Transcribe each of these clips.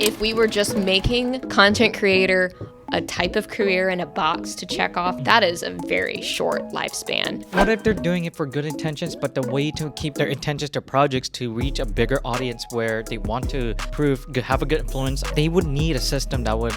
If we were just making content creator a type of career and a box to check off, that is a very short lifespan. What if they're doing it for good intentions, but the way to keep their intentions, their projects, to reach a bigger audience where they want to have a good influence, they would need a system that would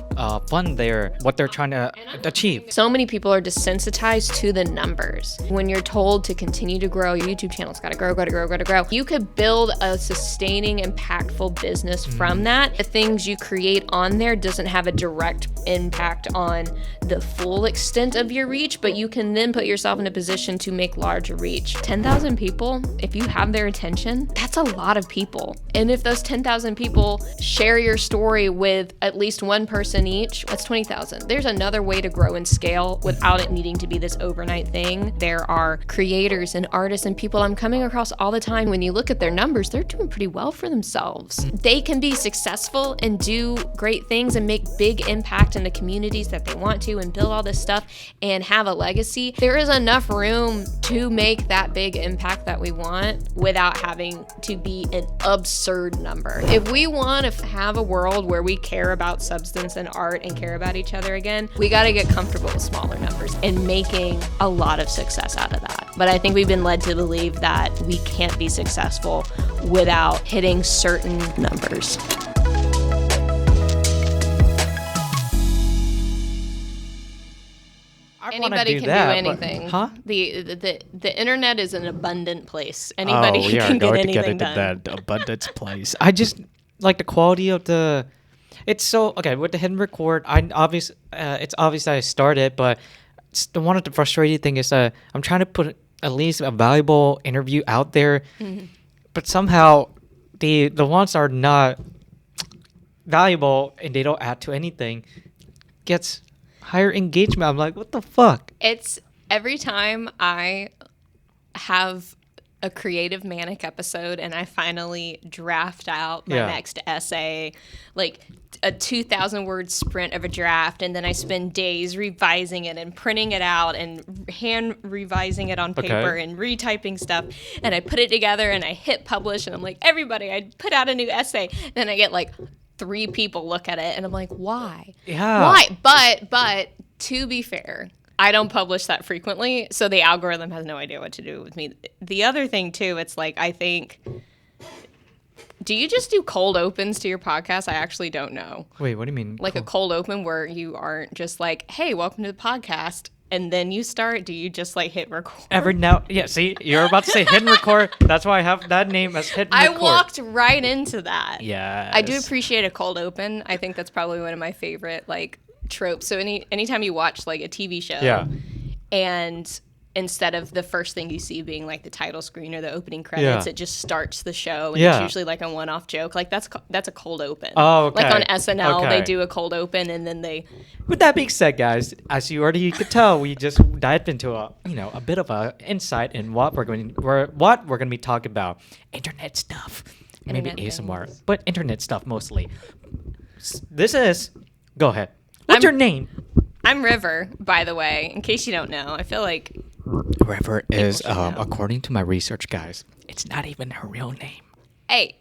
fund what they're trying to achieve. So many people are desensitized to the numbers. When you're told to continue to grow, your YouTube channel's gotta grow. You could build a sustaining, impactful business from that. The things you create on there doesn't have a direct impact on the full extent of your reach, but you can then put yourself in a position to make larger reach. 10,000 people, if you have their attention, that's a lot of people. And if those 10,000 people share your story with at least one person each, that's 20,000. There's another way to grow and scale without it needing to be this overnight thing. There are creators and artists and people I'm coming across all the time. When you look at their numbers, they're doing pretty well for themselves. They can be successful and do great things and make big impact in the communities that they want to and build all this stuff and have a legacy. There is enough room to make that big impact that we want without having to be an absurd number. If we want to have a world where we care about substance and art and care about each other again, we got to get comfortable with smaller numbers and making a lot of success out of that. But I think we've been led to believe that we can't be successful without hitting certain numbers. Anybody can do anything. The internet is an abundant place. Anybody can get anything done. That abundance place. I just like the quality of the. It's so okay with the hidden record. It's obvious that I started, but one of the frustrating thing is that I'm trying to put at least a valuable interview out there, but somehow the ones are not valuable and they don't add to anything. Gets higher engagement. I'm like, what the fuck? It's every time I have a creative manic episode and I finally draft out my next essay, like a 2,000 word sprint of a draft, and then I spend days revising it and printing it out and hand revising it on paper and retyping stuff, and I put it together and I hit publish and I'm like, everybody, I put out a new essay. Then I get like 3 people look at it and I'm like, why? Why? But to be fair, I don't publish that frequently, so the algorithm has no idea what to do with me. The other thing too, it's like, I think, do you just do cold opens to your podcast? I actually don't know. Wait, what do you mean? Like a cold open where you aren't just like, hey, welcome to the podcast, and then you start? Do you just like hit record? See, you're about to say hidden record. That's why I have that name as hidden record. I walked right into that. Yeah. I do appreciate a cold open. I think that's probably one of my favorite like tropes. So anytime you watch like a TV show, and instead of the first thing you see being like the title screen or the opening credits, it just starts the show, and it's usually like a one-off joke. Like that's a cold open. Oh, okay. Like on SNL, they do a cold open, and then they. With that being said, guys, as you already could tell, we just dived into a bit of a insight in what we're going to be talking about. Internet stuff, maybe ASMR, but internet stuff mostly. This is. Go ahead. What's your name? I'm River, by the way, in case you don't know. I feel like River is, according to my research, guys, it's not even her real name. Hey.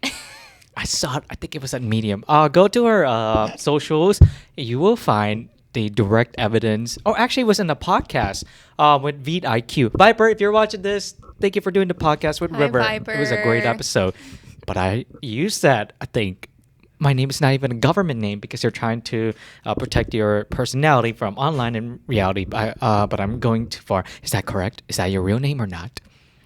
I saw it. I think it was at Medium. Go to her socials. You will find the direct evidence. Oh, actually, it was in the podcast with VidIQ. Viper, if you're watching this, thank you for doing the podcast with River. Viper. It was a great episode. But I used that, I think. My name is not even a government name because you're trying to protect your personality from online and reality. But I'm going too far. Is that correct? Is that your real name or not?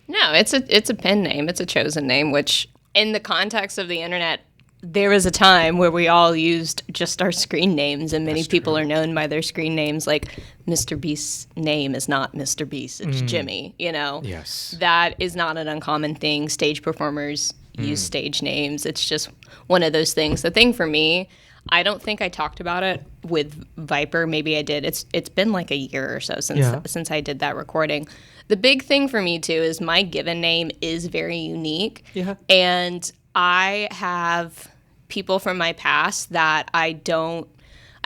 No, it's a pen name. It's a chosen name, which in the context of the internet, there was a time where we all used just our screen names, and many people are known by their screen names. Like Mr. Beast's name is not Mr. Beast, it's Jimmy, Yes. That is not an uncommon thing. Stage performers use stage names. It's just one of those things. The thing for me, I don't think I talked about it with Viper. Maybe I did. It's been like a year or so since I did that recording. The big thing for me too is my given name is very unique. Yeah. And I have people from my past that I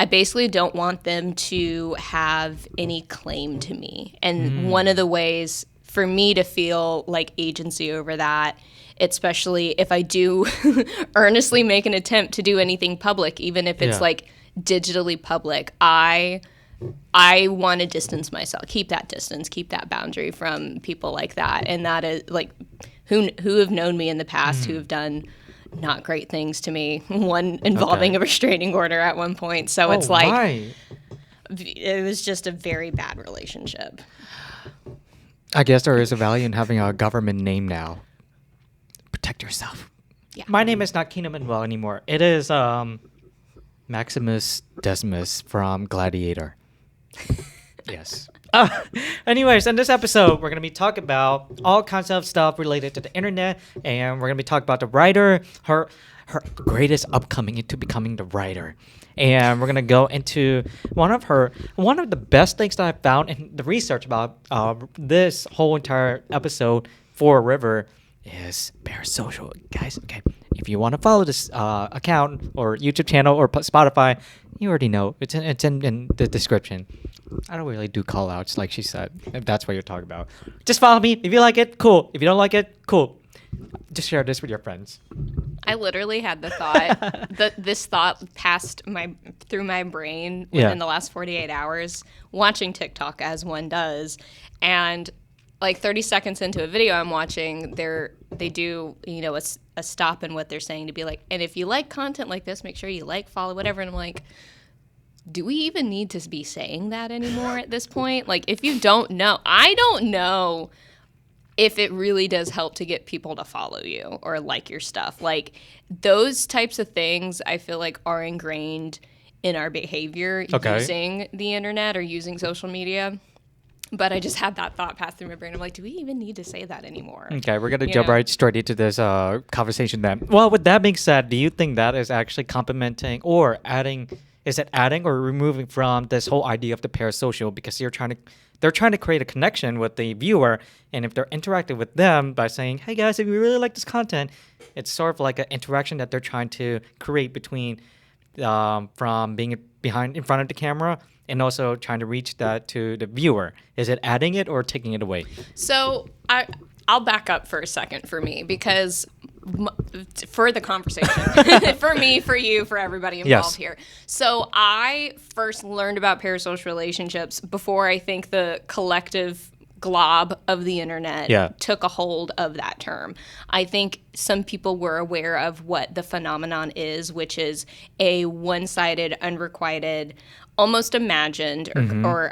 basically don't want them to have any claim to me. And one of the ways for me to feel like agency over that especially if I do earnestly make an attempt to do anything public, even if it's like digitally public. I want to distance myself, keep that distance, keep that boundary from people like that. And that is like who have known me in the past, who have done not great things to me, one involving a restraining order at one point. So it's like, why? It was just a very bad relationship. I guess there is a value in having a government name now. Protect yourself. Yeah. My name is not Keenan Manuel anymore. It is Maximus Decimus from Gladiator. Yes. Anyways, in this episode, we're going to be talking about all kinds of stuff related to the internet, and we're going to be talking about the writer, her greatest upcoming into becoming the writer. And we're going to go into one of the best things that I found in the research about this whole entire episode for River is Parasocial. Guys, okay, if you want to follow this account or YouTube channel or Spotify, you already know. It's in the description. I don't really do call outs like she said, if that's what you're talking about. Just follow me. If you like it, cool. If you don't like it, cool. Just share this with your friends. I literally had the thought this thought passed through my brain within the last 48 hours watching TikTok, as one does. And like 30 seconds into a video I'm watching, they do, a stop in what they're saying to be like, and if you like content like this, make sure you like, follow, whatever. And I'm like, do we even need to be saying that anymore at this point? Like, if you don't know, I don't know if it really does help to get people to follow you or like your stuff. Like, those types of things I feel like are ingrained in our behavior using the internet or using social media. But I just had that thought pass through my brain. I'm like, do we even need to say that anymore? Okay, we're going to jump right straight into this conversation then. Well, with that being said, do you think that is actually complementing or adding, is it adding or removing from this whole idea of the parasocial? Because they're trying to create a connection with the viewer, and if they're interacting with them by saying, hey guys, if you really like this content, it's sort of like an interaction that they're trying to create between from being in front of the camera and also trying to reach that to the viewer. Is it adding it or taking it away? So I'll back up for a second for me, because for the conversation, for me, for you, for everybody involved here. So I first learned about parasocial relationships before I think the collective glob of the internet took a hold of that term. I think some people were aware of what the phenomenon is, which is a one-sided, unrequited, almost imagined or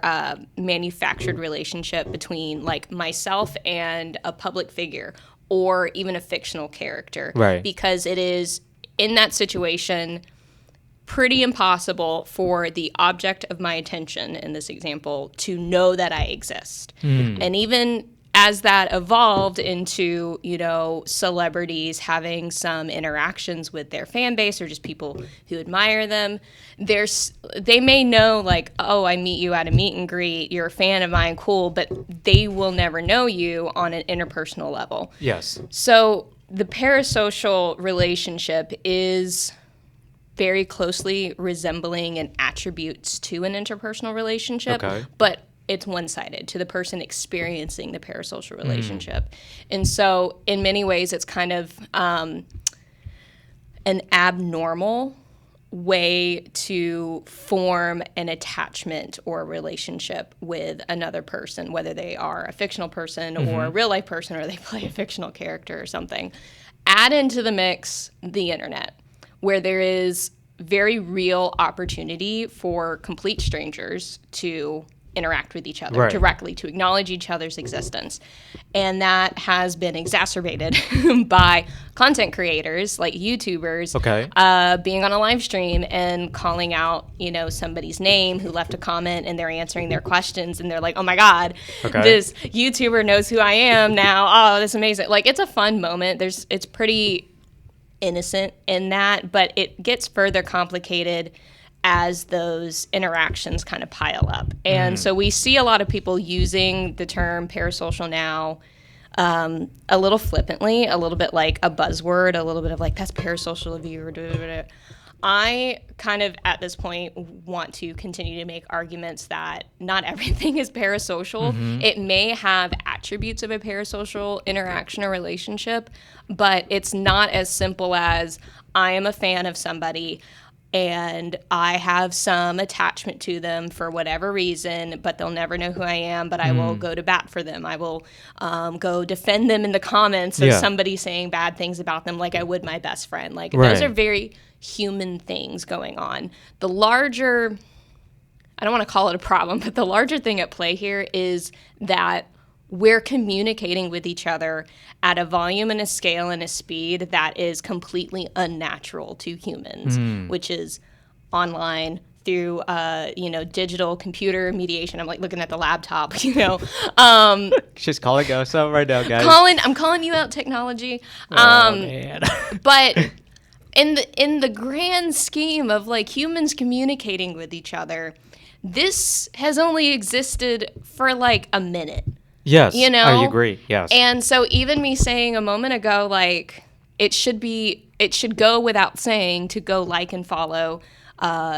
manufactured relationship between like myself and a public figure or even a fictional character. Right. Because it is, in that situation, pretty impossible for the object of my attention, in this example, to know that I exist. And even as that evolved into, celebrities having some interactions with their fan base or just people who admire them, they may know like, oh, I meet you at a meet and greet, you're a fan of mine, cool, but they will never know you on an interpersonal level. Yes. So the parasocial relationship is very closely resembling in attributes to an interpersonal relationship, but it's one-sided to the person experiencing the parasocial relationship. And so in many ways, it's kind of an abnormal way to form an attachment or a relationship with another person, whether they are a fictional person or a real-life person or they play a fictional character or something. Add into the mix the internet, where there is very real opportunity for complete strangers to interact with each other directly, to acknowledge each other's existence. And that has been exacerbated by content creators like YouTubers being on a live stream and calling out, somebody's name who left a comment and they're answering their questions and they're like, oh my God, this YouTuber knows who I am now. Oh, that's amazing. Like, it's a fun moment. It's pretty innocent in that, but it gets further complicated as those interactions kind of pile up. And so we see a lot of people using the term parasocial now a little flippantly, a little bit like a buzzword, a little bit of like, that's parasocial of you. I kind of, at this point, want to continue to make arguments that not everything is parasocial. It may have attributes of a parasocial interaction or relationship, but it's not as simple as I am a fan of somebody and I have some attachment to them for whatever reason, but they'll never know who I am, but I will go to bat for them. I will go defend them in the comments of somebody saying bad things about them like I would my best friend. Like, those are very human things going on. The larger, I don't want to call it a problem, but the larger thing at play here is that we're communicating with each other at a volume and a scale and a speed that is completely unnatural to humans, which is online through, digital computer mediation. I'm like looking at the laptop, Just call it go. So right now, guys. I'm calling you out, technology. Man. But in the grand scheme of like humans communicating with each other, this has only existed for like a minute. Yes, I agree. Yes. And so even me saying a moment ago, like, it should go without saying to go like and follow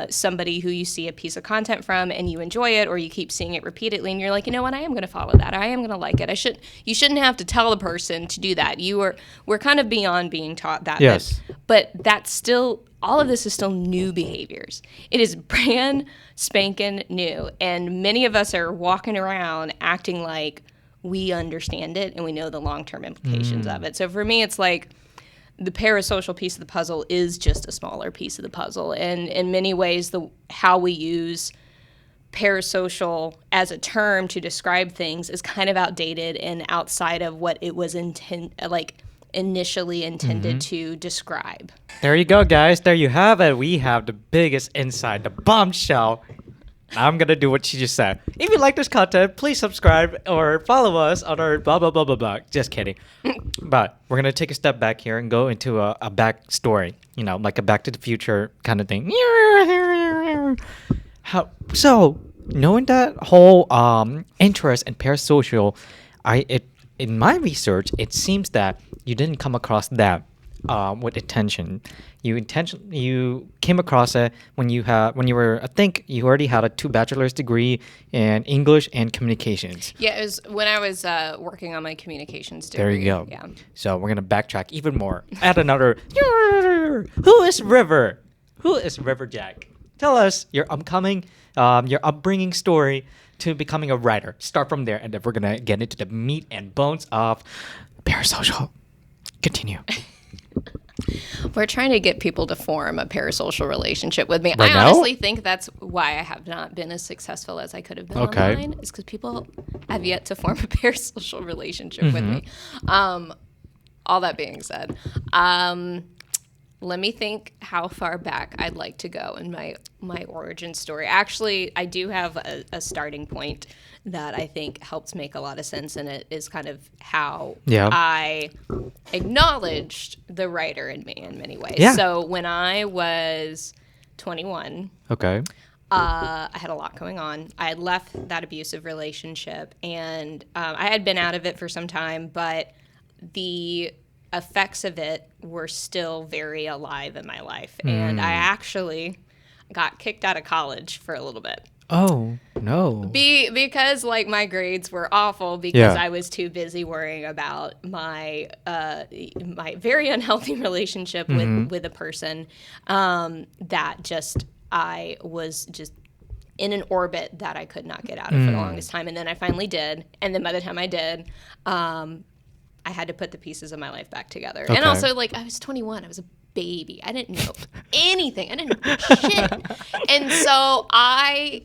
somebody who you see a piece of content from and you enjoy it, or you keep seeing it repeatedly and you're like, you know what, I am going to follow that. I am going to like it. You shouldn't have to tell the person to do that. We're kind of beyond being taught that. Yes. But that's still, all of this is still new behaviors. It is brand spanking new. And many of us are walking around acting like we understand it and we know the long-term implications of it. So for me, it's like the parasocial piece of the puzzle is just a smaller piece of the puzzle. And in many ways, how we use parasocial as a term to describe things is kind of outdated and outside of what it was initially intended to describe. There you go, guys. There you have it. We have the biggest insight, the bombshell. I'm going to do what she just said. If you like this content, please subscribe or follow us on our blah, blah, blah, blah, blah. Just kidding. But we're going to take a step back here and go into a back story, like a Back to the Future kind of thing. So, knowing that whole interest in parasocial, in my research, it seems that you didn't come across that with intention. You came across it when you were, I think you already had a 2 bachelor's degree in English and communications. Yeah, it was when I was working on my communications degree. There you go. Yeah. So we're gonna backtrack even more. Add another. Who is River? Who is River Jack? Tell us your upbringing story to becoming a writer. Start from there, and then we're gonna get into the meat and bones of parasocial. Continue. We're trying to get people to form a parasocial relationship with me. Right I now? honestly think that's why I have not been as successful as I could have been online, is because people have yet to form a parasocial relationship with me. All that being said, let me think how far back I'd like to go in my origin story. Actually, I do have a starting point that I think helps make a lot of sense, and it is kind of how I acknowledged the writer in me in many ways. Yeah. So when I was 21, Okay. I had a lot going on. I had left that abusive relationship, and I had been out of it for some time, but the effects of it were still very alive in my life. And I actually got kicked out of college for a little bit. Oh, no. Because like my grades were awful because I was too busy worrying about my very unhealthy relationship with a person that just I was just in an orbit that I could not get out of for the longest time. And then I finally did. And then by the time I did, I had to put the pieces of my life back together. Okay. And also, like, I was 21. I was a baby. I didn't know anything. I didn't know shit. And so I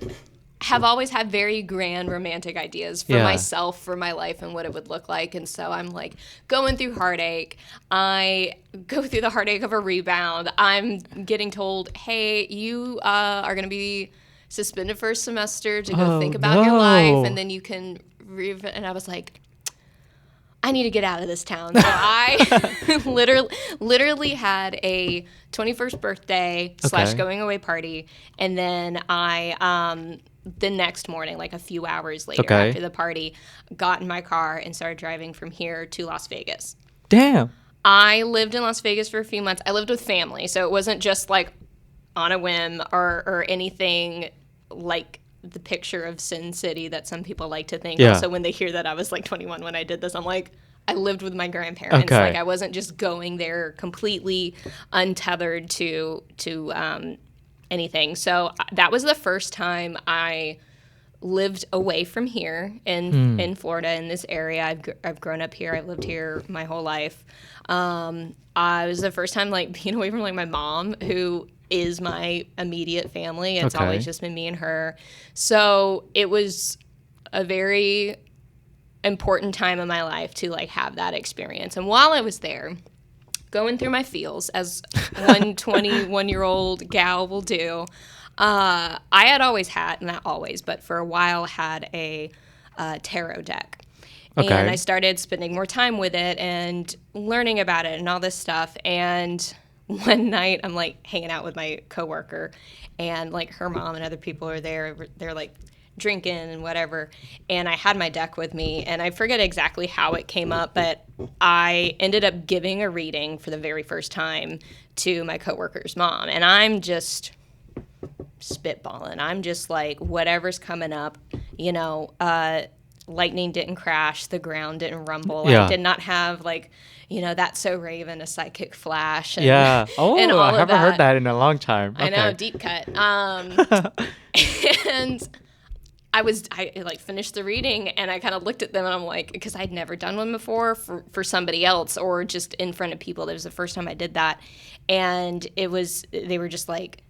have always had very grand romantic ideas for myself, for my life, and what it would look like. And so I'm, like, going through heartache. I go through the heartache of a rebound. I'm getting told, hey, you are going to be suspended for a semester to go think about your life, and then you can and I was like, I need to get out of this town. So I literally had a 21st birthday / going away party. And then I, the next morning, like a few hours later after the party, got in my car and started driving from here to Las Vegas. Damn. I lived in Las Vegas for a few months. I lived with family. So it wasn't just like on a whim or anything like the picture of Sin City that some people like to think. Yeah. Also, when they hear that I was like 21 when I did this, I'm like, I lived with my grandparents. Okay. Like I wasn't just going there completely untethered to anything. So that was the first time I lived away from here in Florida, in this area. I've grown up here. I've lived here my whole life. I was the first time like being away from like my mom, who is my immediate family. It's always just been me and her. So it was a very important time in my life to like have that experience. And while I was there, going through my feels, as one 21-year-old gal will do, I had always had, not always, but for a while had a tarot deck. Okay. And I started spending more time with it and learning about it and all this stuff. And one night I'm like hanging out with my coworker, and like her mom and other people are there. They're like drinking and whatever. And I had my deck with me, and I forget exactly how it came up, but I ended up giving a reading for the very first time to my coworker's mom. And I'm just spitballing. I'm just like, whatever's coming up, you know, lightning didn't crash, the ground didn't rumble. Yeah. I did not have like, you know, That's So Raven, a psychic flash. And, Yeah. Oh, and all I of haven't that. heard that in a long time. I Okay. know, deep cut. And I like finished the reading, and I kind of looked at them, and I'm like, because I'd never done one before for somebody else or just in front of people. That was the first time I did that. And they were just like,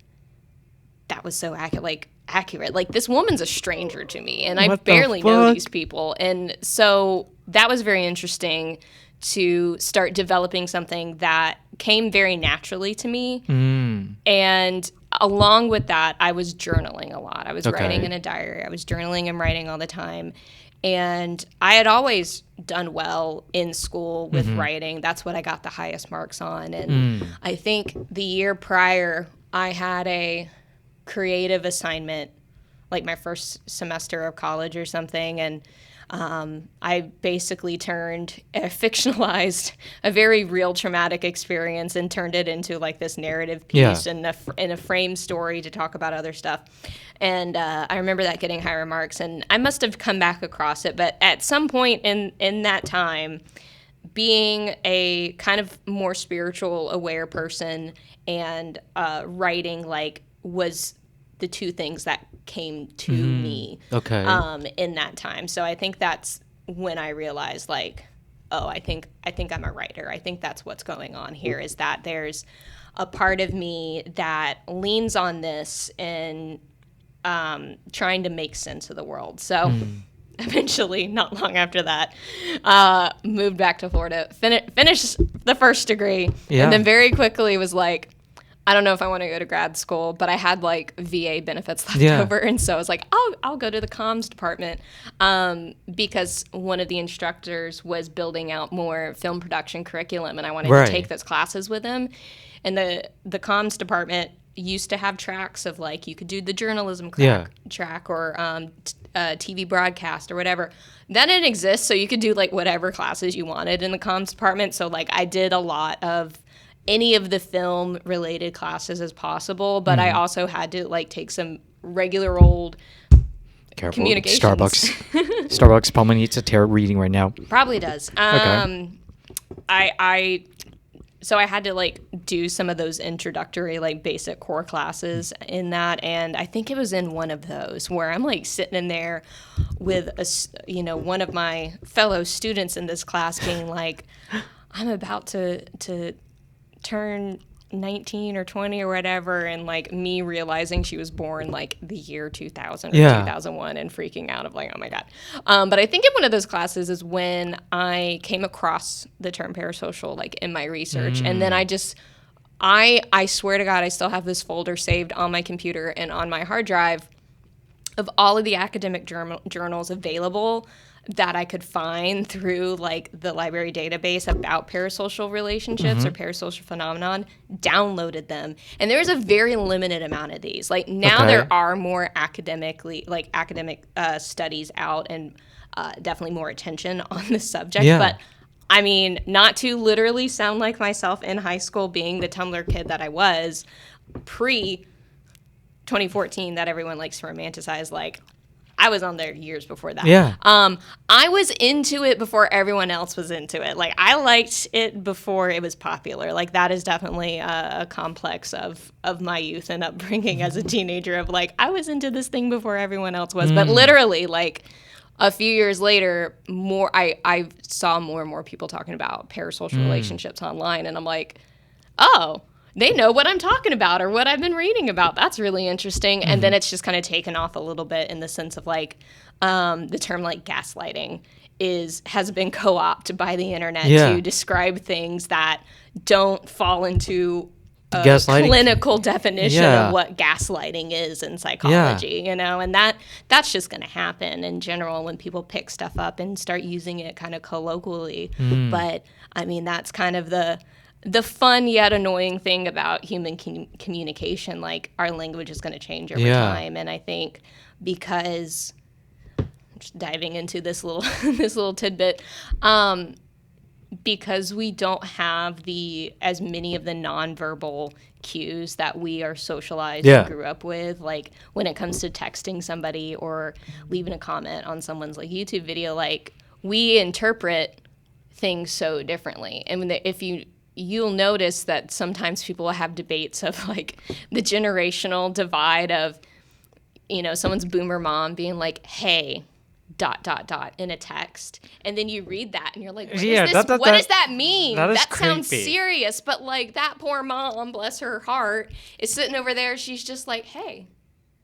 that was so accurate. Like, this woman's a stranger to me, and I What the barely know fuck? these people. And so that was very interesting to start developing something that came very naturally to me. And along with that, I was journaling a lot. I was writing in a diary. I was journaling and writing all the time. And I had always done well in school with writing. That's what I got the highest marks on. And I think the year prior, I had a creative assignment, like my first semester of college or something. And I basically fictionalized a very real traumatic experience and turned it into like this narrative piece and in a frame story to talk about other stuff. And I remember that getting higher marks, and I must have come back across it. But at some point in that time, being a kind of more spiritual aware person and writing like was the two things that came to me in that time. So I think that's when I realized like, oh, I think I'm a writer. I think that's what's going on here, is that there's a part of me that leans on this and trying to make sense of the world. So eventually, not long after that, moved back to Florida, finished the first degree, and then very quickly was like, I don't know if I want to go to grad school, but I had like VA benefits left over. And so I was like, I'll go to the comms department, because one of the instructors was building out more film production curriculum, and I wanted to take those classes with him. And the comms department used to have tracks of like, you could do the journalism track or TV broadcast or whatever. That didn't exist, so you could do like whatever classes you wanted in the comms department. So like I did a lot of any of the film related classes as possible, but I also had to like take some regular old communications. Starbucks probably needs a tarot reading right now. Probably does. So I had to like do some of those introductory like basic core classes in that, and I think it was in one of those where I'm like sitting in there with one of my fellow students in this class being like, I'm about to turn 19 or 20 or whatever, and like me realizing she was born like the year 2000 or 2001 and freaking out of like, oh my god. But I think in one of those classes is when I came across the term parasocial like in my research, and then I swear to God, I still have this folder saved on my computer and on my hard drive of all of the academic journals available that I could find through like the library database about parasocial relationships or parasocial phenomenon, downloaded them. And there's a very limited amount of these. Like now there are more academic studies out, and definitely more attention on the subject. But I mean, not to literally sound like myself in high school being the Tumblr kid that I was, 2014 that everyone likes to romanticize. Like, I was on there years before that. Yeah. I was into it before everyone else was into it. Like, I liked it before it was popular. Like, that is definitely a complex of my youth and upbringing as a teenager of, like, I was into this thing before everyone else was. But literally, like, a few years later, I saw more and more people talking about parasocial relationships online. And I'm like, oh, they know what I'm talking about or what I've been reading about. That's really interesting. And then it's just kind of taken off a little bit in the sense of like the term like gaslighting has been co-opted by the internet to describe things that don't fall into a clinical definition of what gaslighting is in psychology, you know, and that's just going to happen in general when people pick stuff up and start using it kind of colloquially. But I mean, that's kind of the fun yet annoying thing about human communication. Like, our language is going to change over time, and I think because just diving into this little this little tidbit, because we don't have as many of the nonverbal cues that we are socialized and grew up with, like when it comes to texting somebody or leaving a comment on someone's like YouTube video, like we interpret things so differently. And if you'll notice that sometimes people have debates of like the generational divide of, you know, someone's boomer mom being like, hey, ... in a text, and then you read that and you're like, what does that mean? That sounds serious, but like that poor mom, bless her heart, is sitting over there, she's just like, hey.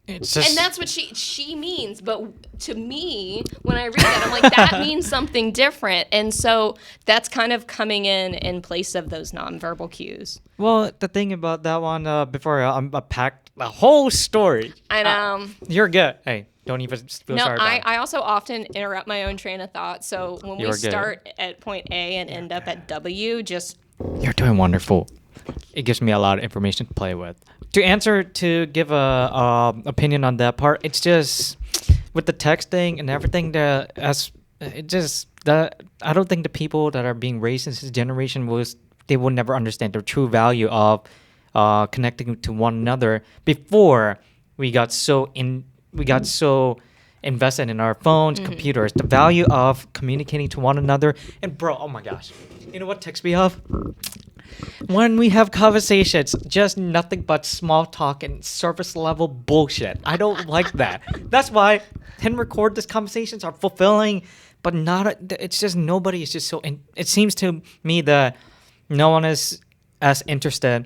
And that's what she means. But to me, when I read that, I'm like, that means something different. And so that's kind of coming in place of those nonverbal cues. Well, the thing about that one, before I packed the whole story. I know. You're good. Hey, don't even feel sorry about it. I also often interrupt my own train of thought. So when we start at point A and end up at W, just... You're doing wonderful. It gives me a lot of information to play with. To give a opinion on that part, it's just with the texting and everything. I don't think the people that are being raised in this generation will never understand the true value of connecting to one another before we got so invested in our phones, computers. The value of communicating to one another. And bro, oh my gosh, you know what ticks me off? When we have conversations, just nothing but small talk and surface level bullshit. I don't like that. That's why hidden record these conversations are fulfilling, but it's just nobody is just so. It seems to me that no one is as interested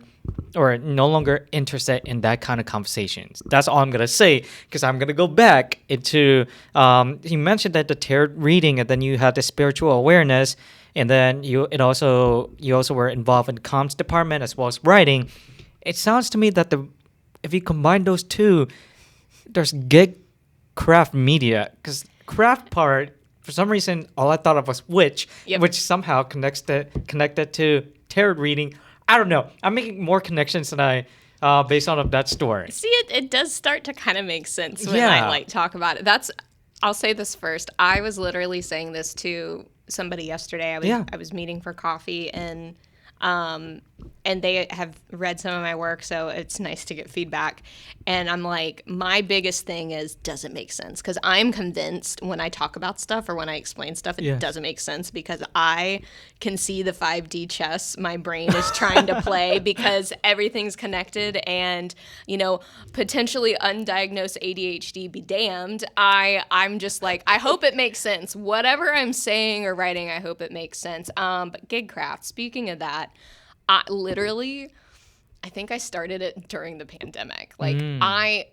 or no longer interested in that kind of conversations. That's all I'm gonna say, because I'm gonna go back into. You mentioned that the tarot reading, and then you had the spiritual awareness. And then you also were involved in the comms department as well as writing. It sounds to me that if you combine those two, there's gig craft media. Because craft part, for some reason, all I thought of was which somehow connected to tarot reading. I don't know. I'm making more connections than I based on that story. See, it does start to kind of make sense when I like talk about it. I'll say this first. I was literally saying this to somebody yesterday. I was meeting for coffee, and they have read some of my work, so it's nice to get feedback. And I'm like, my biggest thing is, does it make sense? Because I'm convinced when I talk about stuff or when I explain stuff, it doesn't make sense, because I can see the 5D chess my brain is trying to play, because everything's connected, and, you know, potentially undiagnosed ADHD be damned. I'm just like, I hope it makes sense. Whatever I'm saying or writing, I hope it makes sense. But Gigcraft, speaking of that, I think I started it during the pandemic. Like, I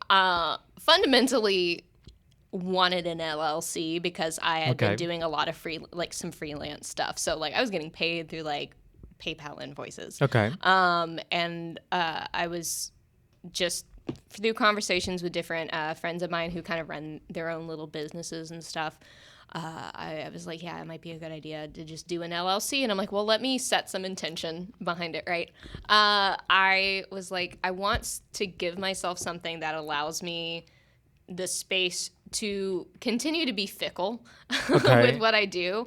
fundamentally wanted an LLC because I had been doing a lot of some freelance stuff. So like I was getting paid through like PayPal invoices. Okay. And I was just through conversations with different friends of mine who kind of run their own little businesses and stuff. I was like, yeah, it might be a good idea to just do an LLC. And I'm like, well, let me set some intention behind it, right? I was like, I want to give myself something that allows me the space to continue to be fickle with what I do,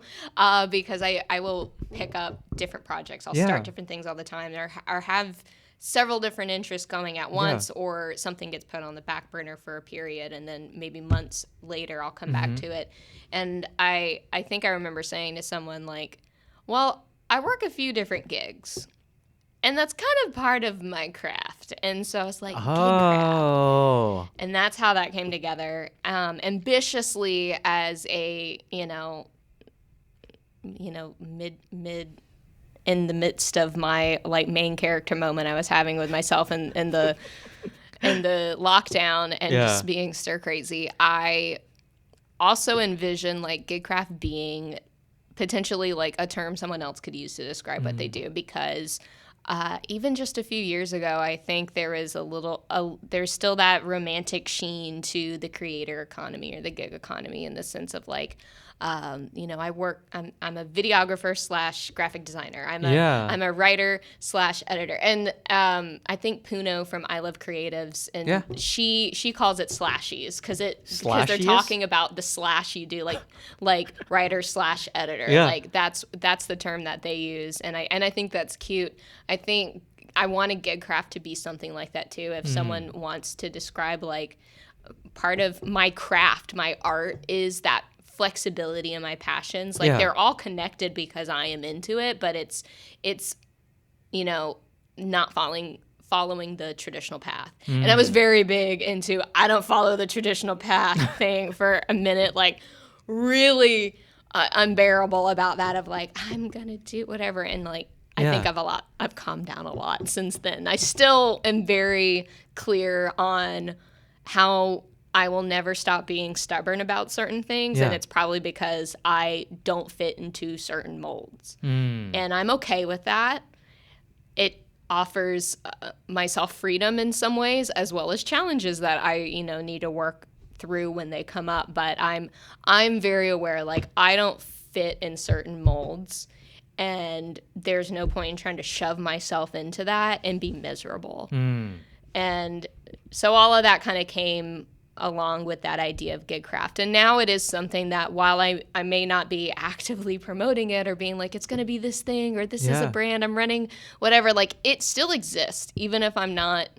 because I will pick up different projects. I'll start different things all the time, or have several different interests going at once, or something gets put on the back burner for a period, and then maybe months later I'll come back to it. And I think I remember saying to someone like, well, I work a few different gigs, and that's kind of part of my craft. And so I was like, gig craft. And that's how that came together. Ambitiously as a, mid in the midst of my like main character moment I was having with myself in the lockdown and just being stir crazy, I also envision like gigcraft being potentially like a term someone else could use to describe what they do, because even just a few years ago, I think there is there's still that romantic sheen to the creator economy or the gig economy, in the sense of like, I'm a videographer / graphic designer. I'm a writer / editor. And I think Puno from I Love Creatives, and she calls it slashies because they're talking about the slash you do, like writer / editor. Like that's the term that they use, and I think that's cute. I think I want a gig craft to be something like that too. If someone wants to describe like part of my craft, my art is that flexibility and my passions, like they're all connected because I am into it, but it's not following the traditional path. And I was very big into I don't follow the traditional path thing for a minute, like really unbearable about that, of like I'm gonna do whatever. And like I think I've calmed down a lot since then. I still am very clear on how I will never stop being stubborn about certain things, and it's probably because I don't fit into certain molds. And I'm okay with that. It offers myself freedom in some ways, as well as challenges that I, need to work through when they come up. But I'm very aware, like, I don't fit in certain molds, and there's no point in trying to shove myself into that and be miserable. And so all of that kind of came along with that idea of gig craft. And now it is something that, while I may not be actively promoting it or being like, it's going to be this thing or this is a brand I'm running, whatever, like it still exists, even if I'm not,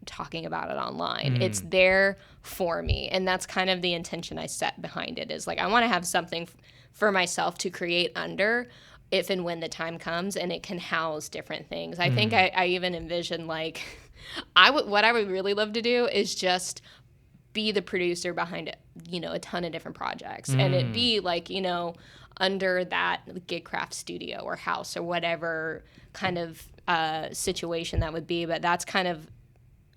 talking about it online. It's there for me. And that's kind of the intention I set behind it, is like, I want to have something for myself to create under if and when the time comes, and it can house different things. I think I even envision like, what I would really love to do is just be the producer behind it, a ton of different projects, and it be like, under that gigcraft studio or house or whatever kind of situation that would be. But that's kind of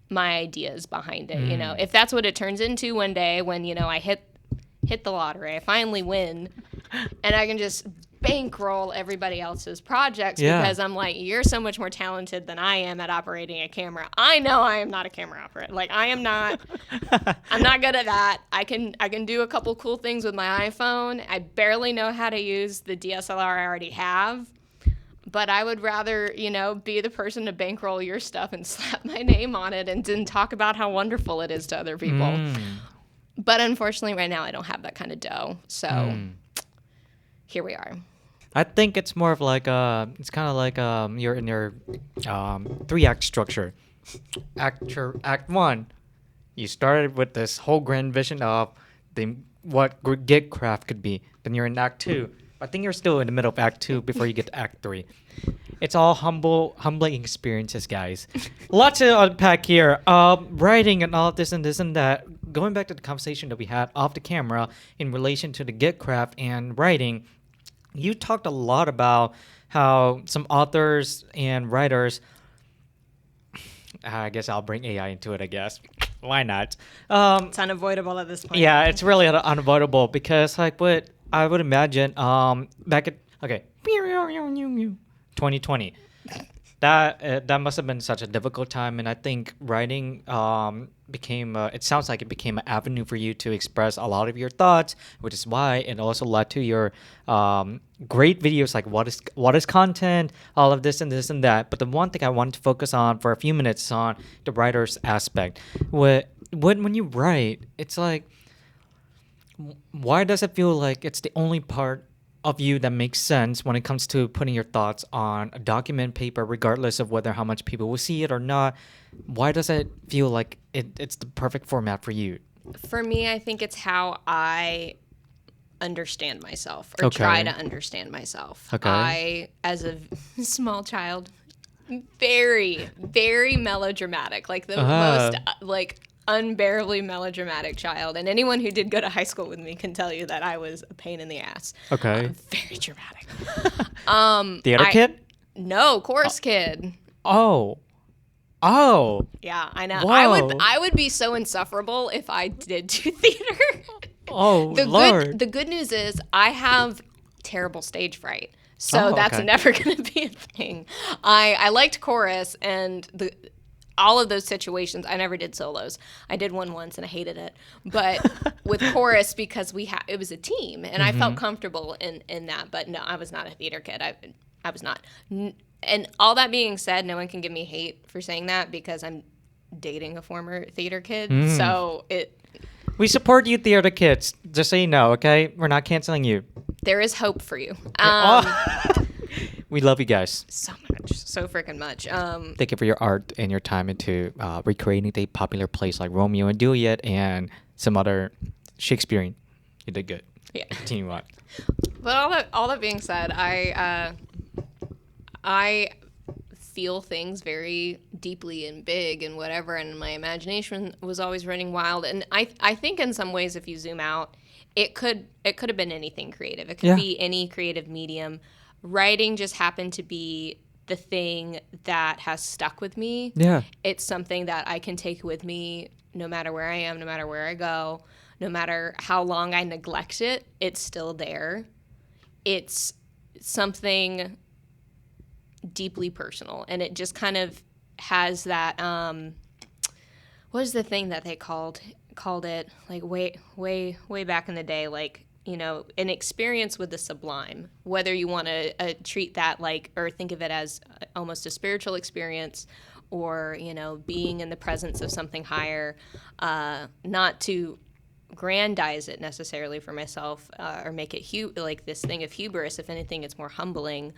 my ideas behind it. If that's what it turns into one day when, I hit the lottery, I finally win, and I can just bankroll everybody else's projects because I'm like, you're so much more talented than I am at operating a camera. I know I am not a camera operator. Like, I am not. I'm not good at that. I can do a couple cool things with my iPhone. I barely know how to use the DSLR I already have. But I would rather, be the person to bankroll your stuff and slap my name on it and then talk about how wonderful it is to other people. But unfortunately, right now, I don't have that kind of dough. So here we are. I think it's more of like it's kind of like you're in your 3-act structure. Act 1, you started with this whole grand vision of what gig craft could be. Then you're in Act 2. I think you're still in the middle of Act 2 before you get to Act 3. It's all humbling experiences, guys. Lots to unpack here. Writing and all this and that. Going back to the conversation that we had off the camera in relation to the gig craft and writing, you talked a lot about how some authors and writers, I guess I'll bring AI into it, I guess. Why not? It's unavoidable at this point. Yeah, it's really unavoidable because like what I would imagine back at, 2020. That must have been such a difficult time, and I think writing it sounds like it became an avenue for you to express a lot of your thoughts, which is why it also led to your great videos like what is content, all of this and that. But the one thing I wanted to focus on for a few minutes is on the writer's aspect. When you write, it's like, why does it feel like it's the only part of you that makes sense when it comes to putting your thoughts on a document paper, regardless of whether how much people will see it or not? Why does it feel like it's the perfect format for you? For me, I think it's how I understand myself or try to understand myself. Okay. I, as a small child, very, very melodramatic, like the most like unbearably melodramatic child. And anyone who did go to high school with me can tell you that I was a pain in the ass. Okay. Very dramatic. Theater kid? No, chorus kid. Oh. Yeah, I know. Whoa. I would be so insufferable if I did do theater. Oh, Lord. The good news is I have terrible stage fright. So that's never going to be a thing. I liked chorus and all of those situations. I never did solos. I did one once and I hated it. But with chorus, because it was a team and I felt comfortable in that. But no, I was not a theater kid. I was not. And all that being said, no one can give me hate for saying that because I'm dating a former theater kid. So we support you, theater kids. Just so you know, okay? We're not canceling you. There is hope for you. We love you guys. So much. So freaking much. Thank you for your art and your time into recreating a popular plays like Romeo and Juliet and some other Shakespearean. You did good. Yeah. Continue on. But all that being said, I feel things very deeply and big and whatever, and my imagination was always running wild. And I think in some ways, if you zoom out, it could have been anything creative. It could be any creative medium. Writing just happened to be the thing that has stuck with me. Yeah. It's something that I can take with me no matter where I am, no matter where I go, no matter how long I neglect it, it's still there. It's something deeply personal, and it just kind of has that what is the thing that they called it, like way back in the day, like, you know, an experience with the sublime, whether you want to treat that like, or think of it as almost a spiritual experience, or, you know, being in the presence of something higher, not to grandize it necessarily for myself, or make it like this thing of hubris. If anything, it's more humbling.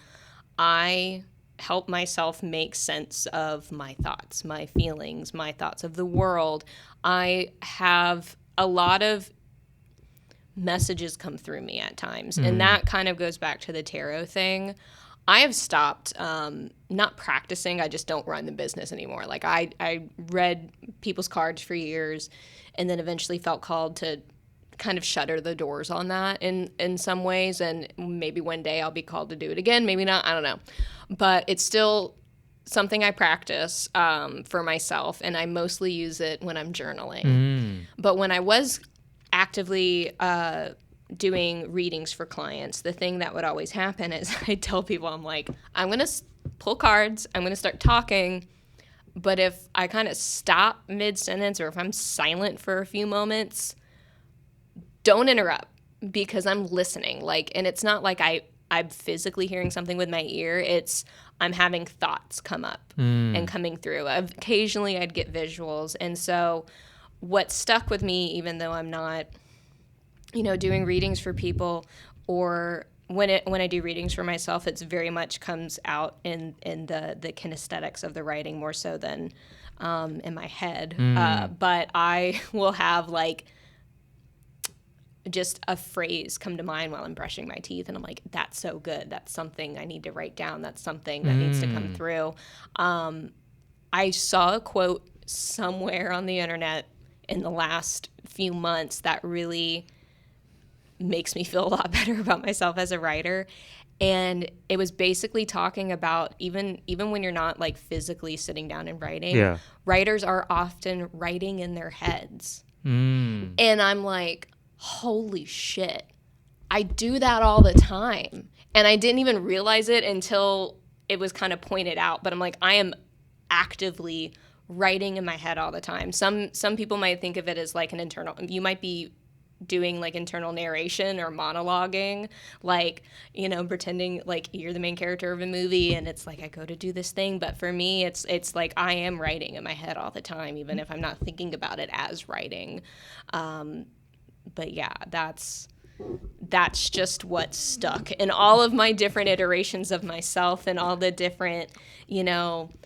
I help myself make sense of my thoughts, my feelings, my thoughts of the world. I have a lot of messages come through me at times, and that kind of goes back to the tarot thing. I have stopped not practicing. I just don't run the business anymore. Like I read people's cards for years and then eventually felt called to kind of shutter the doors on that in some ways, and maybe one day I'll be called to do it again, maybe not, I don't know. But it's still something I practice for myself, and I mostly use it when I'm journaling. But when I was actively doing readings for clients, the thing that would always happen is I'd tell people, I'm like, I'm going to pull cards, I'm going to start talking, but if I kind of stop mid-sentence or if I'm silent for a few moments, don't interrupt, because I'm listening. Like, and it's not like I'm physically hearing something with my ear. It's I'm having thoughts come up and coming through. Occasionally I'd get visuals. And so what stuck with me, even though I'm not, you know, doing readings for people, or when I do readings for myself, it's very much comes out in the kinesthetics of the writing more so than in my head. But I will have like just a phrase come to mind while I'm brushing my teeth, and I'm like, that's so good. That's something I need to write down. That's something that needs to come through. I saw a quote somewhere on the internet in the last few months that really makes me feel a lot better about myself as a writer. And it was basically talking about even when you're not like physically sitting down and writing, writers are often writing in their heads. And I'm like, holy shit, I do that all the time. And I didn't even realize it until it was kind of pointed out. But I'm like, I am actively writing in my head all the time. Some people might think of it as like an internal, you might be doing like internal narration or monologuing, like, you know, pretending like you're the main character of a movie and it's like I go to do this thing. But for me, it's like I am writing in my head all the time, even if I'm not thinking about it as writing. But yeah, that's that's just what stuck. In all of my different iterations of myself and all the different,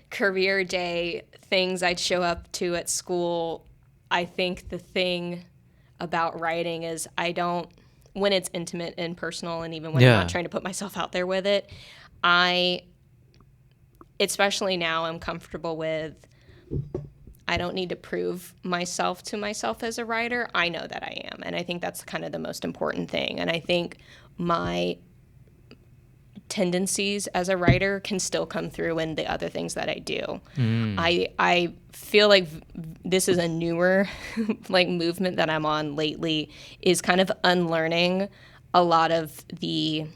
career day things I'd show up to at school, I think the thing about writing is when it's intimate and personal, and even when I'm not trying to put myself out there with it, especially now, I'm comfortable with, I don't need to prove myself to myself as a writer. I know that I am. And I think that's kind of the most important thing. And I think my tendencies as a writer can still come through in the other things that I do. I feel like this is a newer movement that I'm on lately, is kind of unlearning a lot of the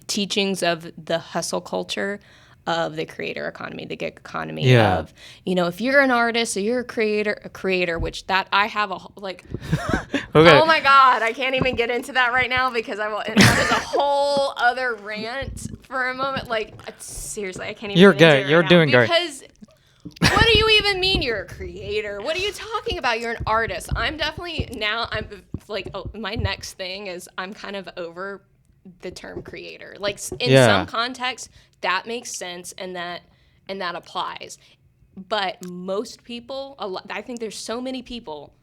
teachings of the hustle culture of the creator economy, the gig economy of, if you're an artist or you're a creator, which that I have okay. Oh my God, I can't even get into that right now because that is a whole other rant for a moment. Seriously, I can't even You're get into good. it You're right doing now great. Because what do you even mean you're a creator? What are you talking about? You're an artist. I'm definitely now, my next thing is I'm kind of over the term creator. In some context, that makes sense and that applies. But most people, I think there's so many people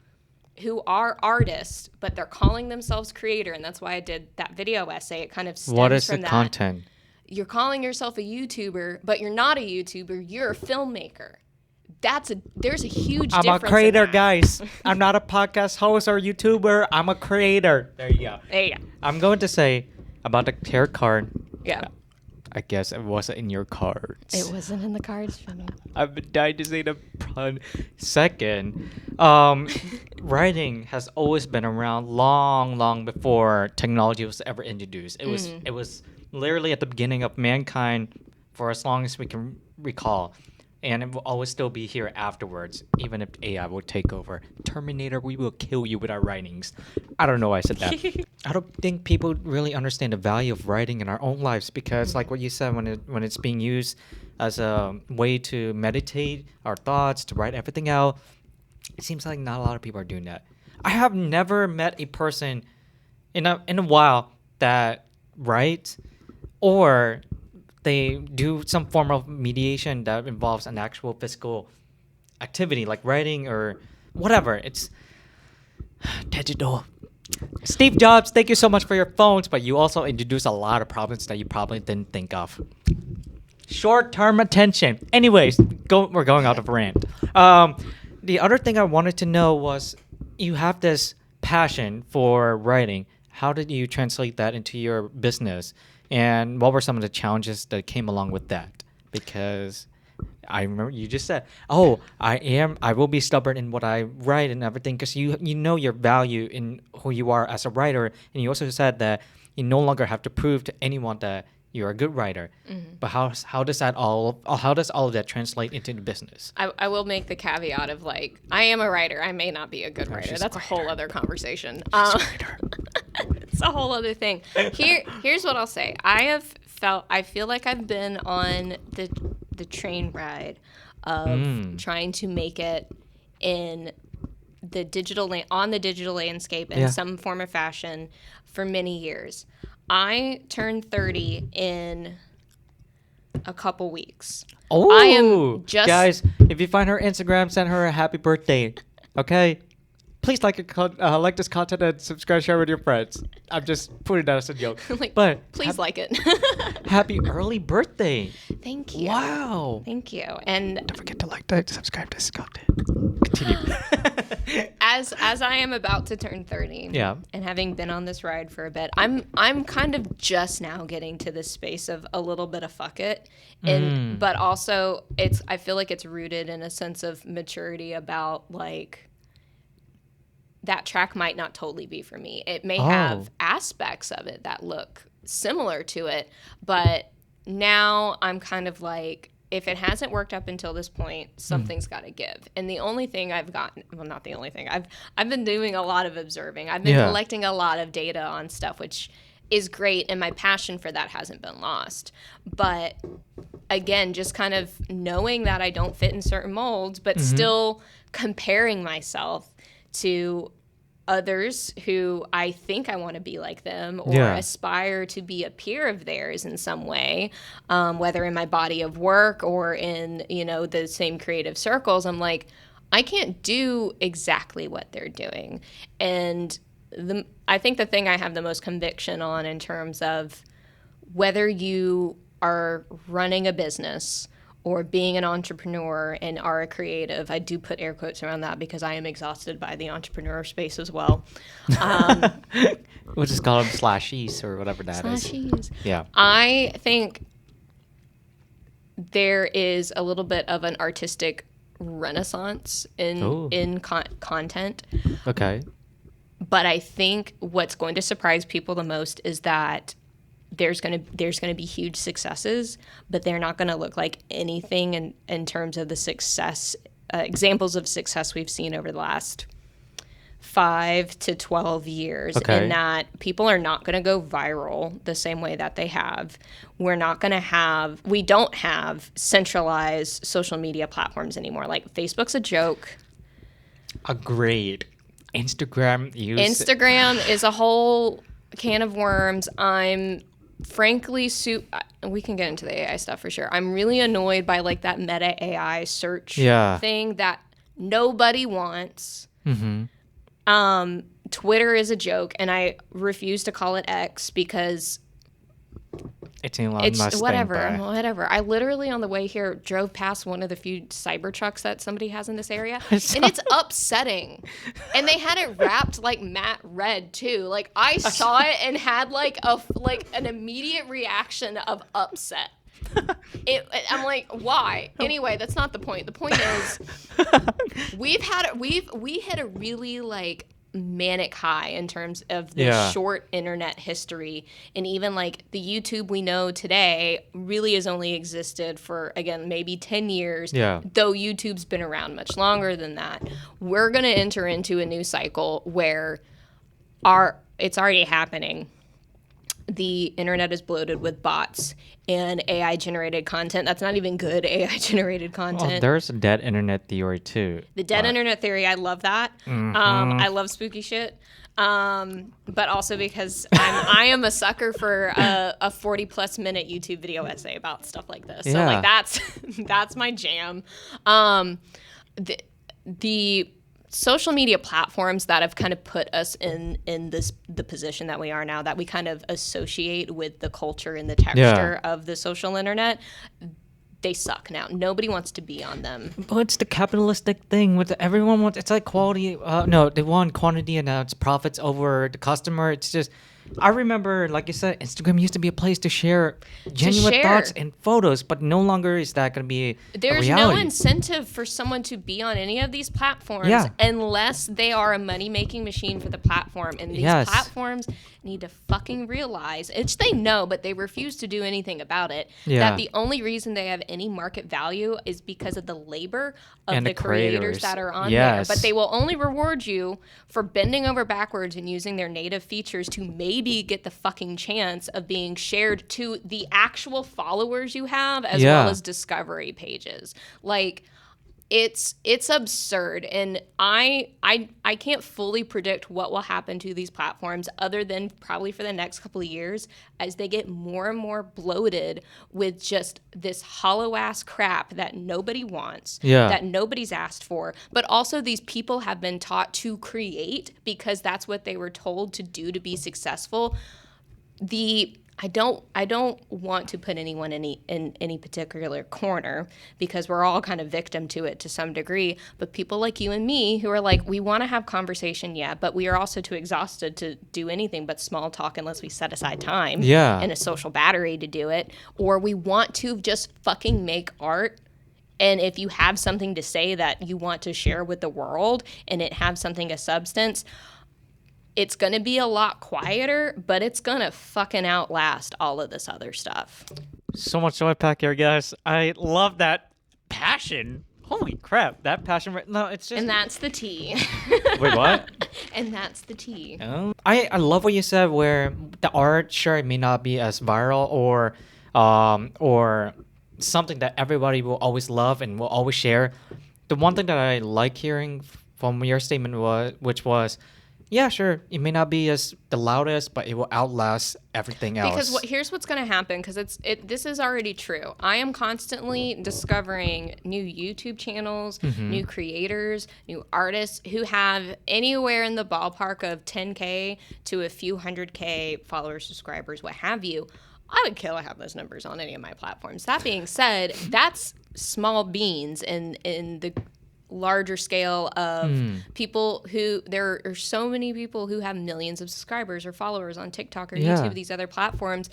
who are artists, but they're calling themselves creator, and that's why I did that video essay. It kind of stems from that. What is the content? You're calling yourself a YouTuber, but you're not a YouTuber. You're a filmmaker. There's a huge difference. I'm a creator, guys. I'm not a podcast host or YouTuber. I'm a creator. There you go. I'm going to say about the tarot card. Yeah. I guess it wasn't in your cards. It wasn't in the cards for me. I've been dying to say the pun. Second, writing has always been around long before technology was ever introduced. It was literally at the beginning of mankind for as long as we can recall. And it will always still be here afterwards, even if AI will take over. Terminator, we will kill you with our writings. I don't know why I said that. I don't think people really understand the value of writing in our own lives because, like what you said, when it's being used as a way to meditate our thoughts, to write everything out, it seems like not a lot of people are doing that. I have never met a person in a while that writes or they do some form of mediation that involves an actual physical activity like writing or whatever. It's digital. Steve Jobs, thank you so much for your phones, but you also introduced a lot of problems that you probably didn't think of. Short-term attention. Anyways, we're going out of rant. The other thing I wanted to know was you have this passion for writing. How did you translate that into your business? And what were some of the challenges that came along with that? Because I remember you just said, I will be stubborn in what I write and everything because you know your value in who you are as a writer. And you also said that you no longer have to prove to anyone that you're a good writer. Mm-hmm. But how does all of that translate into the business? I will make the caveat of I am a writer. I may not be a good writer. That's a whole other conversation. It's a whole other thing. Here's what I'll say. I feel like I've been on the train ride of trying to make it in the digital landscape in some form or fashion for many years. I turned 30 in a couple weeks. Oh, I am guys, if you find her Instagram, send her a happy birthday. Okay? Please like this content and subscribe, share with your friends. I'm just putting that as a joke. But please like it. Happy early birthday. Thank you. Wow. Thank you. And don't forget to subscribe to this content. Continue. As I am about to turn 30, and having been on this ride for a bit, I'm kind of just now getting to this space of a little bit of fuck it, but also I feel like it's rooted in a sense of maturity about that track might not totally be for me. It may have aspects of it that look similar to it, but now I'm kind of if it hasn't worked up until this point, something's got to give. And the only thing I've gotten, well, not the only thing, I've been doing a lot of observing. I've been collecting a lot of data on stuff, which is great, and my passion for that hasn't been lost. But again, just kind of knowing that I don't fit in certain molds, but still comparing myself to others who I think I want to be like them or Yeah. aspire to be a peer of theirs in some way, whether in my body of work or in, the same creative circles. I'm like, I can't do exactly what they're doing. And I think the thing I have the most conviction on in terms of whether you are running a business or being an entrepreneur and are a creative, I do put air quotes around that because I am exhausted by the entrepreneur space as well. We'll just call them slashies or whatever that is. Slashies. Yeah. I think there is a little bit of an artistic renaissance in content. Okay. But I think what's going to surprise people the most is that there's gonna be huge successes, but they're not gonna look like anything in terms of the success examples of success we've seen over the last 5 to 12 years. Okay. In that people are not gonna go viral the same way that they have. We don't have centralized social media platforms anymore. Like Facebook's a joke. Agreed. Instagram is a whole can of worms. I'm frankly we can get into the AI stuff for sure. I'm really annoyed by like that meta AI search thing that nobody wants. Mm-hmm. Twitter is a joke, and I refuse to call it X because it's Elon Musk whatever. I literally on the way here drove past one of the few Cybertrucks that somebody has in this area, and it's upsetting. And they had it wrapped like matte red too. Like I saw it and had like an immediate reaction of upset. I'm like, why? Anyway, that's not the point. The point is, we hit a really like manic high in terms of the short internet history, and even like the YouTube we know today really has only existed for, again, maybe 10 years, though YouTube's been around much longer than that. We're going to enter into a new cycle where it's already happening. The internet is bloated with bots and AI generated content. That's not even good AI generated content. Oh, there's a dead internet theory too. The dead internet theory, I love that. Mm-hmm. I love spooky shit. But also because I am a sucker for a 40+ minute YouTube video essay about stuff like this. So like that's my jam. The social media platforms that have kind of put us in the position that we are now, that we kind of associate with the culture and the texture of the social internet, they suck now. Nobody wants to be on them. Well, it's the capitalistic thing with everyone wants. It's like quality. They want quantity and now it's profits over the customer. It's just. I remember, like you said, Instagram used to be a place to share genuine thoughts and photos, but no longer is that going to be There's a reality. No incentive for someone to be on any of these platforms unless they are a money-making machine for the platform. And these platforms need to fucking realize, which they know, but they refuse to do anything about it, that the only reason they have any market value is because of the labor of the creators that are on there. But they will only reward you for bending over backwards and using their native features to maybe get the fucking chance of being shared to the actual followers you have, as well as discovery pages. Like, it's absurd, and I can't fully predict what will happen to these platforms other than probably for the next couple of years as they get more and more bloated with just this hollow ass crap that nobody wants, that nobody's asked for, but also these people have been taught to create because that's what they were told to do to be successful. I don't want to put anyone in any particular corner because we're all kind of victim to it to some degree. But people like you and me who are like, we want to have conversation, but we are also too exhausted to do anything but small talk unless we set aside time and a social battery to do it. Or we want to just fucking make art. And if you have something to say that you want to share with the world and it have something of substance, it's going to be a lot quieter, but it's going to fucking outlast all of this other stuff. So much joy pack here, guys. I love that passion. Holy crap, that passion. No, it's just... And that's the tea. Wait, what? And that's the tea. I love what you said where the art, sure, it may not be as viral or something that everybody will always love and will always share. The one thing that I like hearing from your statement was yeah, sure, it may not be as the loudest, but it will outlast everything else. Because here's what's going to happen, because this is already true. I am constantly discovering new YouTube channels, new creators, new artists who have anywhere in the ballpark of 10K to a few 100K followers, subscribers, what have you. I would kill to have those numbers on any of my platforms. That being said, that's small beans in the larger scale of people who, there are so many people who have millions of subscribers or followers on TikTok or YouTube, these other platforms.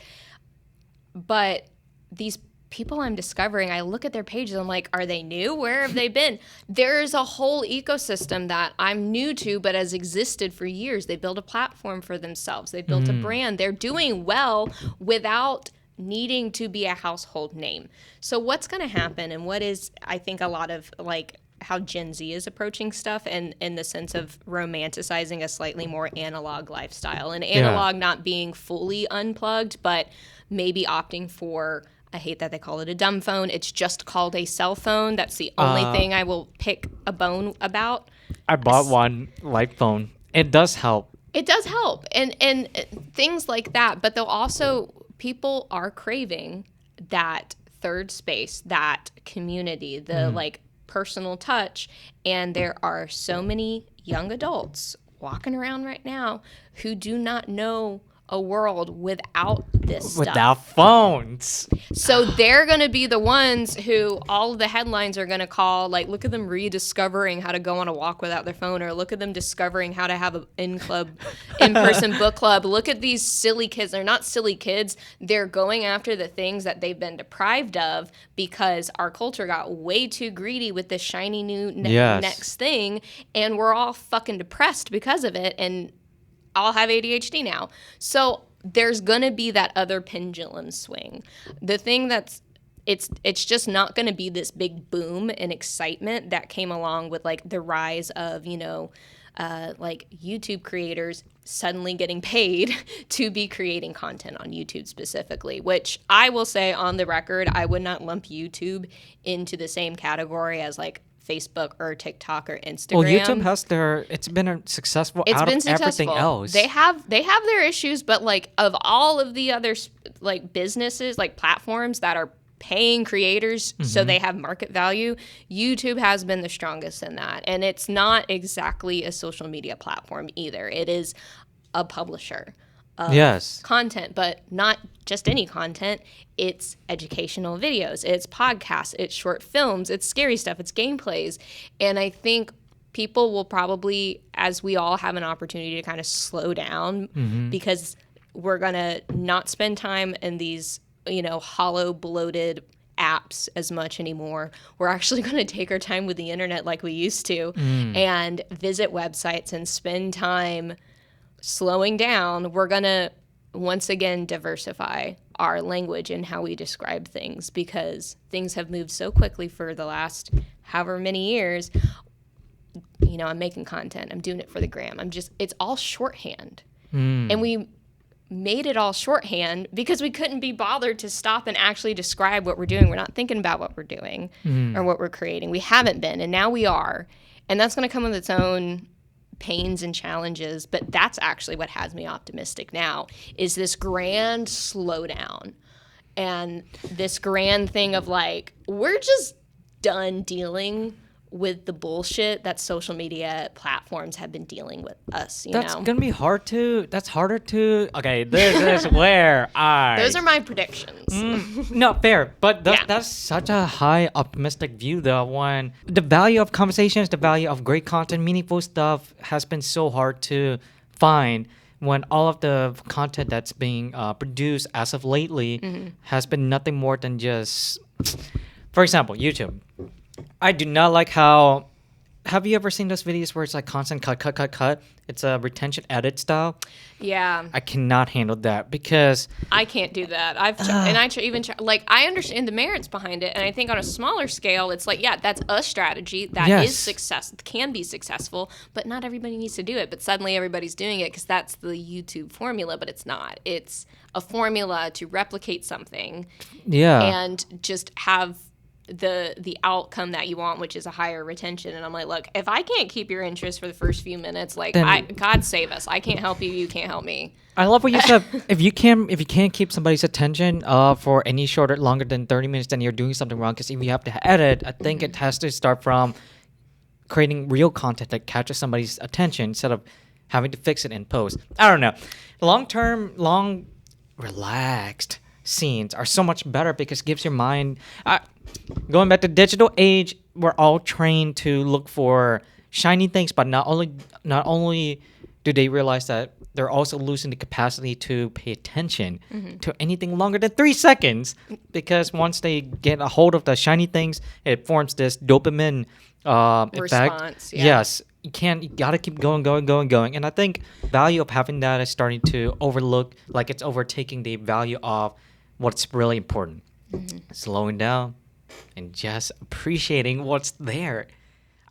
But these people I'm discovering, I look at their pages, I'm like, are they new? Where have they been? There's a whole ecosystem that I'm new to, but has existed for years. They built a platform for themselves. They built a brand. They're doing well without needing to be a household name. So what's going to happen, and what is, I think, a lot of like how Gen Z is approaching stuff, and in the sense of romanticizing a slightly more analog lifestyle, and analog not being fully unplugged, but maybe opting for, I hate that they call it a dumb phone. It's just called a cell phone. That's the only thing I will pick a bone about. I bought one light phone. It does help. It does help, and things like that. But they'll also, people are craving that third space, that community, the like personal touch. And there are so many young adults walking around right now who do not know a world without this stuff. Without phones. So they're going to be the ones who all of the headlines are going to call, like, look at them rediscovering how to go on a walk without their phone, or look at them discovering how to have an in-person book club. Look at these silly kids. They're not silly kids. They're going after the things that they've been deprived of because our culture got way too greedy with this shiny new next thing, and we're all fucking depressed because of it, and I'll have ADHD now. So there's going to be that other pendulum swing. The thing that's, it's just not going to be this big boom and excitement that came along with like the rise of, like YouTube creators suddenly getting paid to be creating content on YouTube specifically, which I will say on the record, I would not lump YouTube into the same category as like Facebook or TikTok or Instagram. Well, YouTube has it's been successful everything else. They have their issues, but like of all of the other like businesses, like platforms that are paying creators so they have market value, YouTube has been the strongest in that. And it's not exactly a social media platform either. It is a publisher of content, but not just any content. It's educational videos, it's podcasts, it's short films, it's scary stuff, it's gameplays. And I think people will probably, as we all have an opportunity to kind of slow down, because we're going to not spend time in these, hollow, bloated apps as much anymore. We're actually going to take our time with the internet like we used to and visit websites and spend time slowing down. We're going to once again diversify our language and how we describe things, because things have moved so quickly for the last however many years. I'm making content. I'm doing it for the gram. It's all shorthand. And we made it all shorthand because we couldn't be bothered to stop and actually describe what we're doing. We're not thinking about what we're doing or what we're creating. We haven't been, and now we are. And that's going to come with its own pains and challenges, but that's actually what has me optimistic now, is this grand slowdown and this grand thing of like, we're just done dealing with the bullshit that social media platforms have been dealing with us, That's gonna be that's harder to, okay, this is where those are my predictions. No, fair, but that's such a high optimistic view though, when the value of conversations, the value of great content, meaningful stuff has been so hard to find, when all of the content that's being produced as of lately has been nothing more than just, for example, YouTube. I do not like how, have you ever seen those videos where it's like constant cut? It's a retention edit style. Yeah. I cannot handle that because I can't do that. Like, I understand the merits behind it. And I think on a smaller scale, it's like, yeah, that's a strategy that can be successful, but not everybody needs to do it. But suddenly everybody's doing it because that's the YouTube formula, but it's not. It's a formula to replicate something and just have the outcome that you want, which is a higher retention. And I'm like, look, if I can't keep your interest for the first few minutes, like, God save us. I can't help you. You can't help me. I love what you said. If you can't keep somebody's attention for any longer than 30 minutes, then you're doing something wrong. Because if you have to edit, I think it has to start from creating real content that catches somebody's attention instead of having to fix it in post. I don't know. Long, relaxed scenes are so much better because it gives your mind. Going back to digital age, we're all trained to look for shiny things, but not only do they realize that they're also losing the capacity to pay attention to anything longer than 3 seconds, because once they get a hold of the shiny things, it forms this dopamine response. Effect. Yes, you gotta keep going, and I think value of having that is starting to overlook, like it's overtaking the value of what's really important. Slowing down and just appreciating what's there.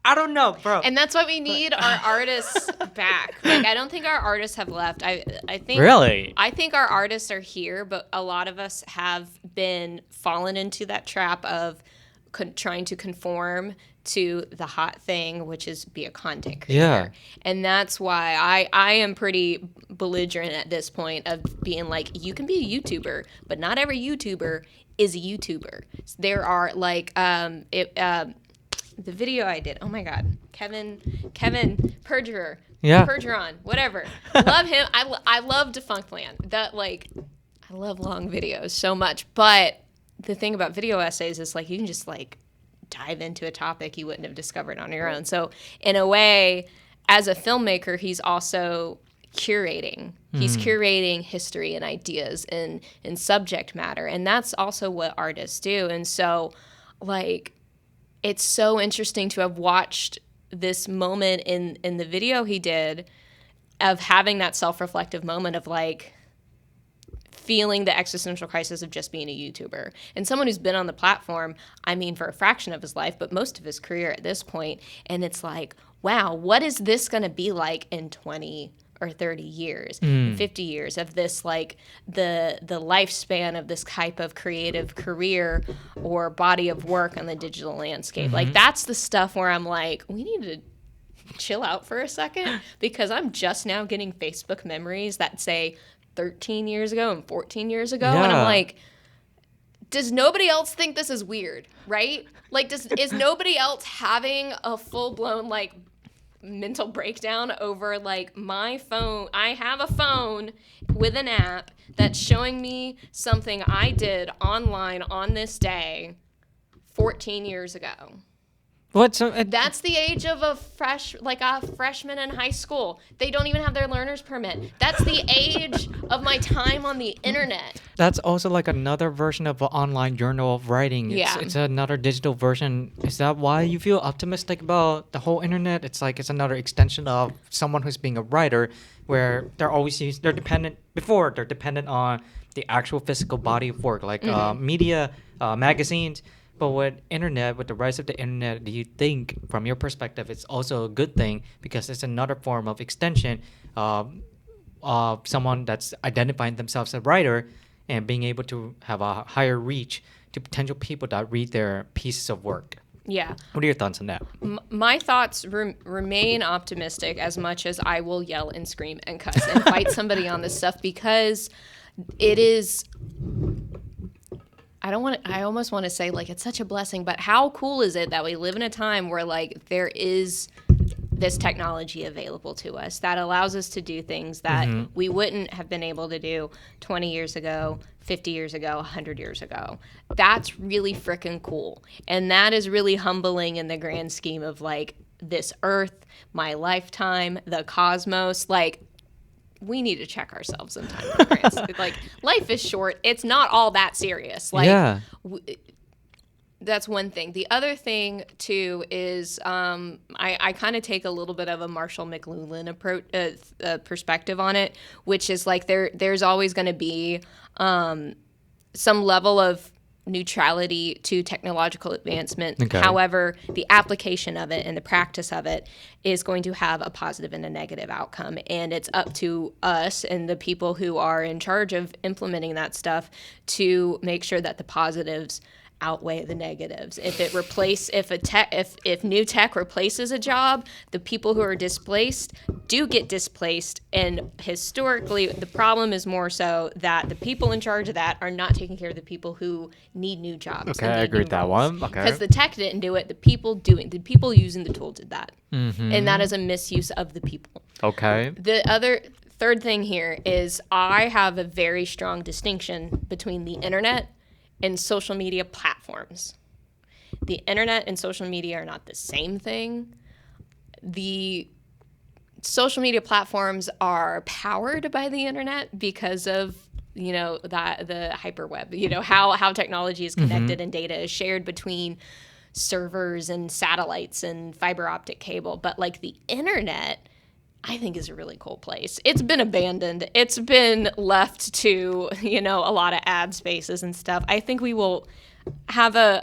I don't know, bro. And that's why we need our artists back. Like, I don't think our artists have left. I think Really? I think our artists are here, but a lot of us have been fallen into that trap of trying to conform to the hot thing, which is be a content creator. Yeah. And that's why I am pretty belligerent at this point of being like, you can be a YouTuber, but not every YouTuber is a YouTuber. There are like the video I did. Oh my God, Kevin Perjurer. Yeah. Perjuron, whatever. Love him. I love Defunctland. That, like, I love long videos so much. But the thing about video essays is, like, you can just, like, dive into a topic you wouldn't have discovered on your own. So in a way, as a filmmaker, he's also curating. He's curating history and ideas and subject matter. And that's also what artists do. And so, like, it's so interesting to have watched this moment in the video he did of having that self-reflective moment of, like, feeling the existential crisis of just being a YouTuber. And someone who's been on the platform, I mean, for a fraction of his life, but most of his career at this point. And it's like, wow, what is this going to be like in 20 or 30 years, 50 years of this, like, the lifespan of this type of creative career or body of work on the digital landscape? Like, that's the stuff where I'm like, we need to chill out for a second, because I'm just now getting Facebook memories that say 13 years ago and 14 years ago. Yeah. And I'm like, does nobody else think this is weird, right? Like, is nobody else having a full-blown, like, mental breakdown over, like, my phone? I have a phone with an app that's showing me something I did online on this day 14 years ago. What? So That's the age of a freshman in high school. They don't even have their learner's permit. That's the age of my time on the internet. that's also like another version of an online journal of writing. Yeah. It's another digital version. Is that why you feel optimistic about the whole internet? It's like it's another extension of someone who's being a writer, where they're dependent on the actual physical body of work, like media, magazines. But with the rise of the internet, do you think, from your perspective, it's also a good thing because it's another form of extension of someone that's identifying themselves as a writer and being able to have a higher reach to potential people that read their pieces of work? Yeah. What are your thoughts on that? My thoughts remain optimistic, as much as I will yell and scream and cuss and fight somebody on this stuff, because it is... I almost want to say, like, it's such a blessing, but how cool is it that we live in a time where, like, there is this technology available to us that allows us to do things that we wouldn't have been able to do 20 years ago, 50 years ago, 100 years ago. That's really freaking cool. And that is really humbling in the grand scheme of, like, this earth, my lifetime, the cosmos. Like, we need to check ourselves sometimes. Like, life is short. It's not all that serious. Like, Yeah. That's one thing. The other thing, too, is I kind of take a little bit of a Marshall McLuhan approach, perspective on it, which is, like, there's always going to be some level of neutrality to technological advancement. Okay. However, the application of it and the practice of it is going to have a positive and a negative outcome. And it's up to us and the people who are in charge of implementing that stuff to make sure that the positives outweigh the negatives. If new tech replaces a job, the people who are displaced do get displaced, and historically the problem is more so that the people in charge of that are not taking care of the people who need new jobs. Okay, I agree with that one. Okay. Because the tech didn't do it, the people using the tool did that. And that is a misuse of the people. Okay. The other third thing here is I have a very strong distinction between the internet and social media platforms. The internet and social media are not the same thing. The social media platforms are powered by the internet because of the hyperweb, how technology is connected and data is shared between servers and satellites and fiber optic cable. But like the internet, I think is a really cool place. It's been abandoned. It's been left to, a lot of ad spaces and stuff. I think we will have a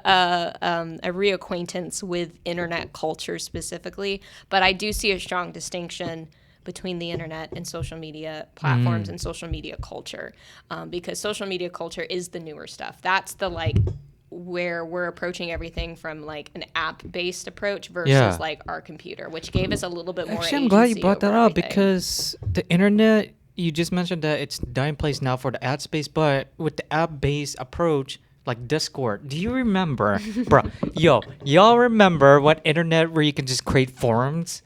reacquaintance with internet culture specifically, but I do see a strong distinction between the internet and social media platforms and social media culture, because social media culture is the newer stuff. That's the where we're approaching everything from like an app-based approach versus like our computer, which gave us a little bit more Actually, I'm agency glad you brought that over up because the internet, you just mentioned that it's dying place now for the ad space, but with the app-based approach, like Discord, do you remember, bro? Y'all remember what internet where you can just create forums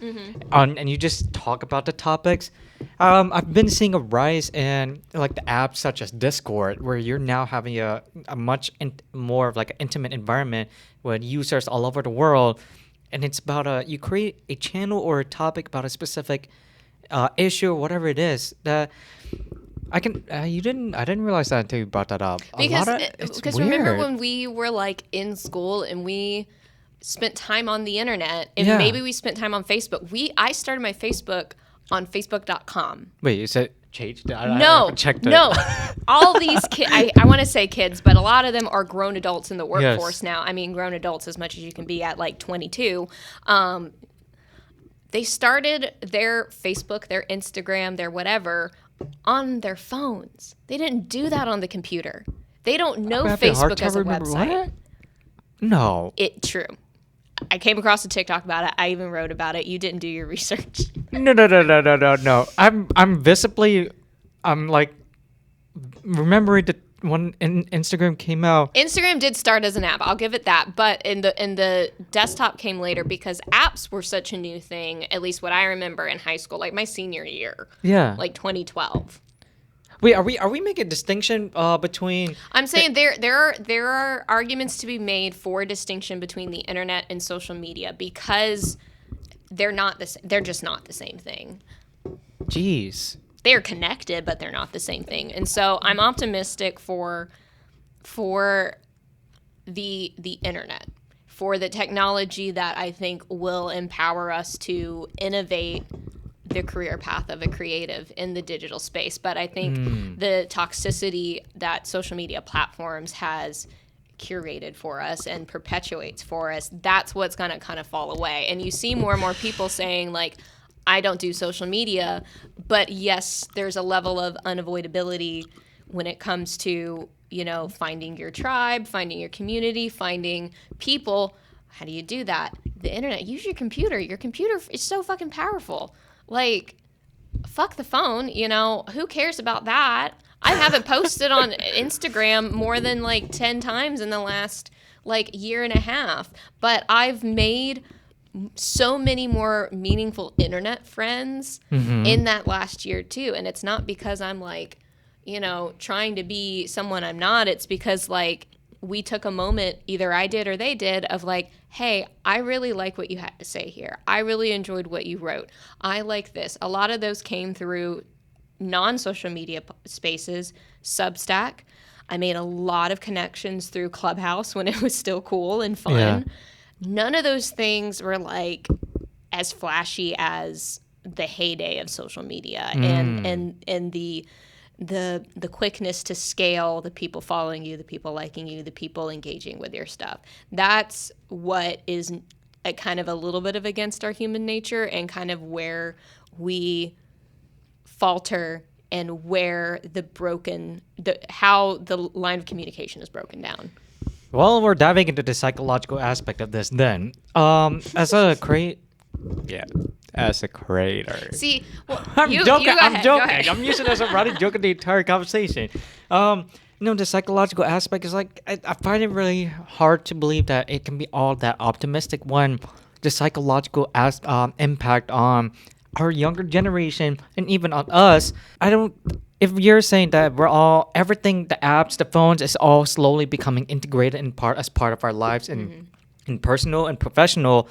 and you just talk about the topics? I've been seeing a rise in like the apps such as Discord, where you're now having a much more of like an intimate environment with users all over the world, and it's about you create a channel or a topic about a specific issue or whatever it is that. I didn't realize that until you brought that up. Because remember when we were like in school and we spent time on the internet and maybe we spent time on Facebook. I started my Facebook on Facebook.com. Wait, is it changed? No. All these kids, I want to say kids, but a lot of them are grown adults in the workforce now. I mean, grown adults as much as you can be at like 22. They started their Facebook, their Instagram, their whatever on their phones. They didn't do that on the computer. They don't know Facebook as a website. What? No. True. I came across a TikTok about it. I even wrote about it. You didn't do your research. No. I'm like remembering the when Instagram came out. Instagram did start as an app. I'll give it that. But in the desktop came later because apps were such a new thing, at least what I remember in high school, like my senior year. Yeah. Like 2012. Wait, are we making a distinction between? I'm saying there are arguments to be made for a distinction between the internet and social media because they're just not the same thing. Jeez. They're connected, but they're not the same thing. And so I'm optimistic for the internet, for the technology that I think will empower us to innovate the career path of a creative in the digital space. But I think the toxicity that social media platforms has curated for us and perpetuates for us, that's what's going to kind of fall away. And you see more and more people saying like, I don't do social media, but yes, there's a level of unavoidability when it comes to, finding your tribe, finding your community, finding people. How do you do that? The internet. Use your computer. Your computer is so fucking powerful. Like, fuck the phone, who cares about that? I haven't posted on Instagram more than like 10 times in the last like year and a half, but I've made so many more meaningful internet friends in that last year too. And it's not because I'm like, trying to be someone I'm not. It's because like we took a moment, either I did or they did, of like, hey, I really like what you had to say here. I really enjoyed what you wrote. I like this. A lot of those came through non-social media spaces, Substack. I made a lot of connections through Clubhouse when it was still cool and fun. Yeah. None of those things were like as flashy as the heyday of social media and the quickness to scale, the people following you, the people liking you, the people engaging with your stuff. That's what is a kind of a little bit of against our human nature and kind of where we falter and where how the line of communication is broken down. Well, we're diving into the psychological aspect of this then. As a creator. See, well, I'm you joking. go I'm ahead, go joking. ahead. I'm using it as a running joke in the entire conversation. The psychological aspect is like I find it really hard to believe that it can be all that optimistic when the psychological impact on our younger generation and even on us. I don't. If you're saying that everything, the apps, the phones, is all slowly becoming integrated as part of our lives in personal and professional.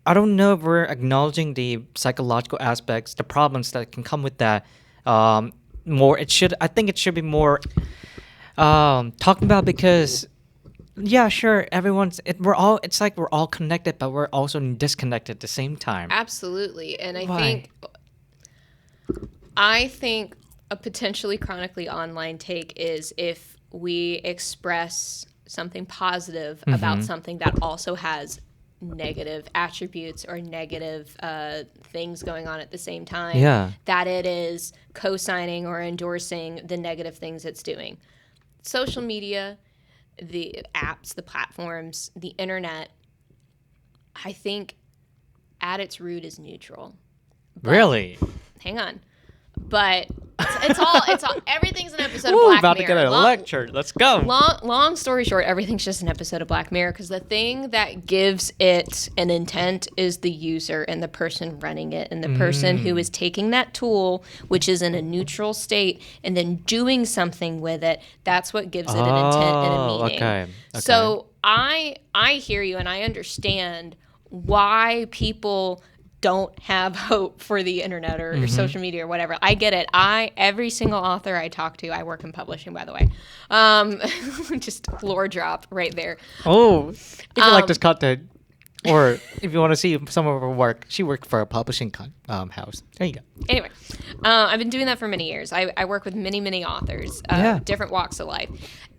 I don't know if we're acknowledging the psychological aspects, the problems that can come with that. More, I think it should be more talking about because, yeah, sure, it's like we're all connected, but we're also disconnected at the same time. Absolutely, and Why? I think a potentially chronically online take is if we express something positive about something that also has negative attributes or negative things going on at the same time, Yeah. that it is co-signing or endorsing the negative things it's doing. Social media, the apps, the platforms, the internet, I think at its root is neutral. Really? Hang on. But it's all everything's an episode Ooh, of Black about Mirror. to get a lecture. Let's go. Long story short, everything's just an episode of Black Mirror because the thing that gives it an intent is the user and the person running it and the person who is taking that tool, which is in a neutral state, and then doing something with it. That's what gives it an intent and a meaning. Okay. So I hear you and I understand why people don't have hope for the internet or social media or whatever. I get it. Every single author I talk to, I work in publishing, by the way. Just floor drop right there. Oh, if you like this content, or if you want to see some of her work, she worked for a publishing house. There you go. Anyway, I've been doing that for many years. I work with many, many authors, different walks of life.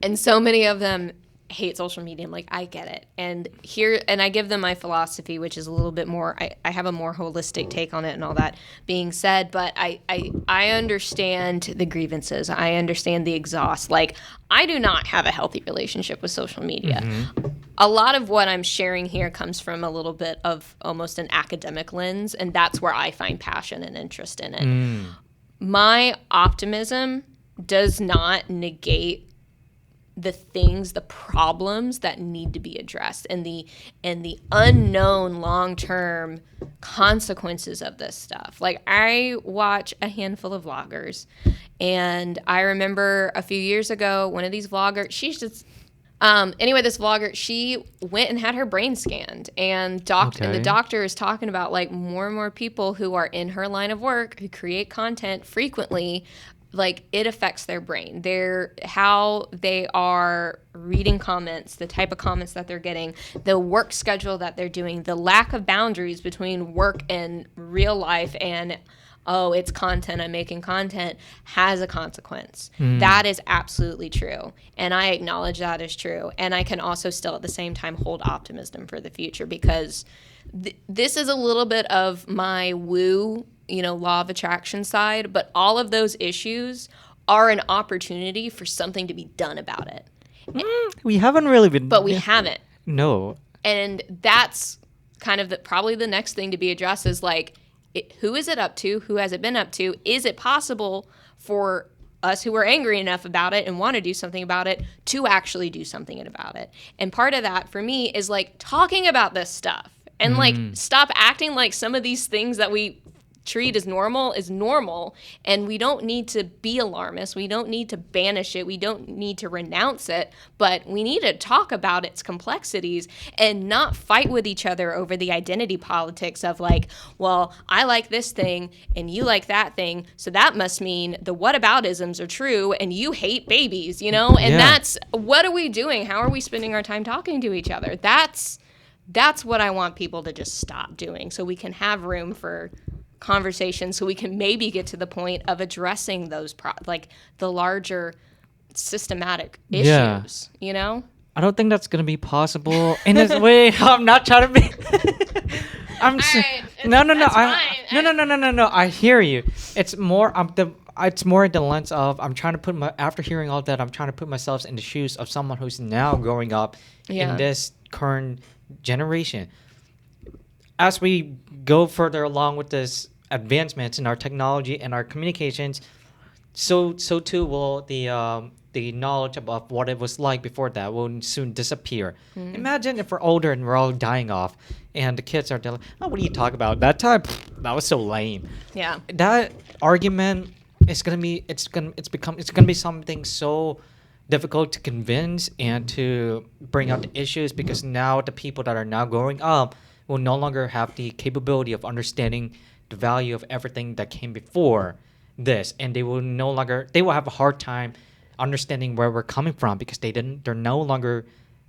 And so many of them hate social media. I'm like, I get it. And I give them my philosophy, which is a little bit more, I have a more holistic take on it and all that being said, but I understand the grievances. I understand the exhaust. Like, I do not have a healthy relationship with social media. A lot of what I'm sharing here comes from a little bit of almost an academic lens, and that's where I find passion and interest in it. My optimism does not negate the problems that need to be addressed and the unknown long-term consequences of this stuff. Like, I watch a handful of vloggers, and I remember a few years ago, one of these vloggers, this vlogger, she went and had her brain scanned, and the doctor is talking about, like, more and more people who are in her line of work who create content frequently, like, it affects their brain, how they are reading comments, the type of comments that they're getting, the work schedule that they're doing, the lack of boundaries between work and real life, and it's content, I'm making content, has a consequence. That is absolutely true, and I acknowledge that is true, and I can also still at the same time hold optimism for the future, because this is a little bit of my woo, law of attraction side, but all of those issues are an opportunity for something to be done about it. We haven't really been. But we haven't. No. And that's kind of probably the next thing to be addressed is, like, who is it up to? Who has it been up to? Is it possible for us who are angry enough about it and want to do something about it to actually do something about it? And part of that for me is, like, talking about this stuff and like stop acting like some of these things that we treat as normal is normal, and we don't need to be alarmist. We don't need to banish it. We don't need to renounce it, but we need to talk about its complexities and not fight with each other over the identity politics of, like, well, I like this thing and you like that thing, so that must mean the whataboutisms are true and you hate babies, And that's, what are we doing? How are we spending our time talking to each other? That's what I want people to just stop doing, so we can have room for conversation, so we can maybe get to the point of addressing those the larger systematic issues. I don't think that's gonna be possible in this way. I'm not trying to be. No. I hear you. It's more. it's more in the lens of I'm trying to put after hearing all that, I'm trying to put myself in the shoes of someone who's now growing up in this current generation. As we go further along with this advancements in our technology and our communications, so too will the knowledge about what it was like before that will soon disappear. Imagine if we're older and we're all dying off, and the kids are like, "Oh, what are you talking about? That time, that was so lame." Yeah. That argument is gonna be it's gonna be something so difficult to convince and to bring out the issues, because now the people that are now growing up will no longer have the capability of understanding the value of everything that came before this, and they will have a hard time understanding where we're coming from, because they're no longer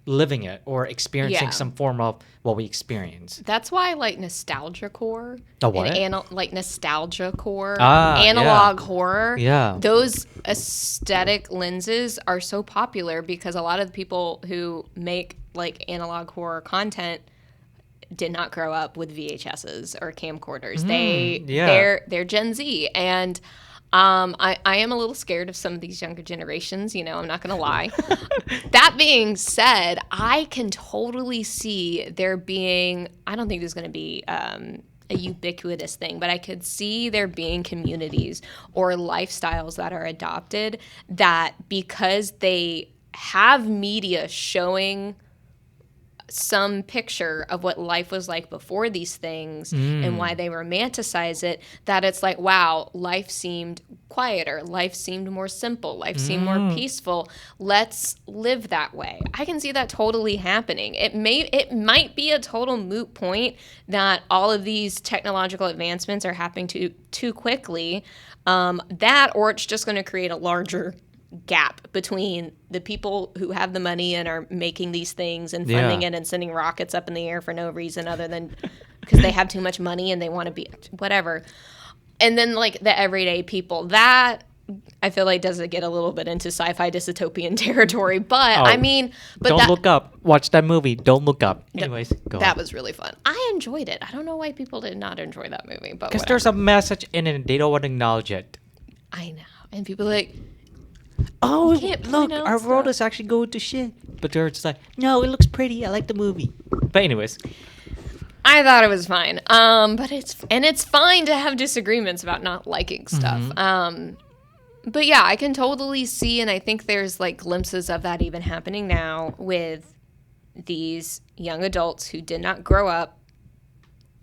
living it or experiencing some form of what we experience. That's why like nostalgia core, nostalgia core, analog horror, those aesthetic lenses are so popular because a lot of the people who make like analog horror content did not grow up with VHSs or camcorders. They're Gen Z, and I am a little scared of some of these younger generations, I'm not going to lie. That being said, I can totally see there being, I don't think there's going to be a ubiquitous thing, but I could see there being communities or lifestyles that are adopted that, because they have media showing some picture of what life was like before these things and why they romanticize it, that it's like, wow, life seemed quieter, life seemed more simple, life seemed more peaceful, let's live that way. I can see that totally happening. It might be a total moot point that all of these technological advancements are happening too quickly, that, or it's just going to create a larger gap between the people who have the money and are making these things and funding it and sending rockets up in the air for no reason other than because they have too much money and they want to be whatever. And then like the everyday people, that I feel like does get a little bit into sci-fi dystopian territory, but don't look up. Watch that movie. Don't look up. Anyways, go that on. was really fun. I enjoyed it. I don't know why people did not enjoy that movie, but because there's a message in it and they don't want to acknowledge it. I know, and people are like, oh, look, our world is actually going to shit. But they're just like, no, it looks pretty. I like the movie. But anyways, I thought it was fine. But it's fine to have disagreements about not liking stuff. But yeah, I can totally see, and I think there's like glimpses of that even happening now with these young adults who did not grow up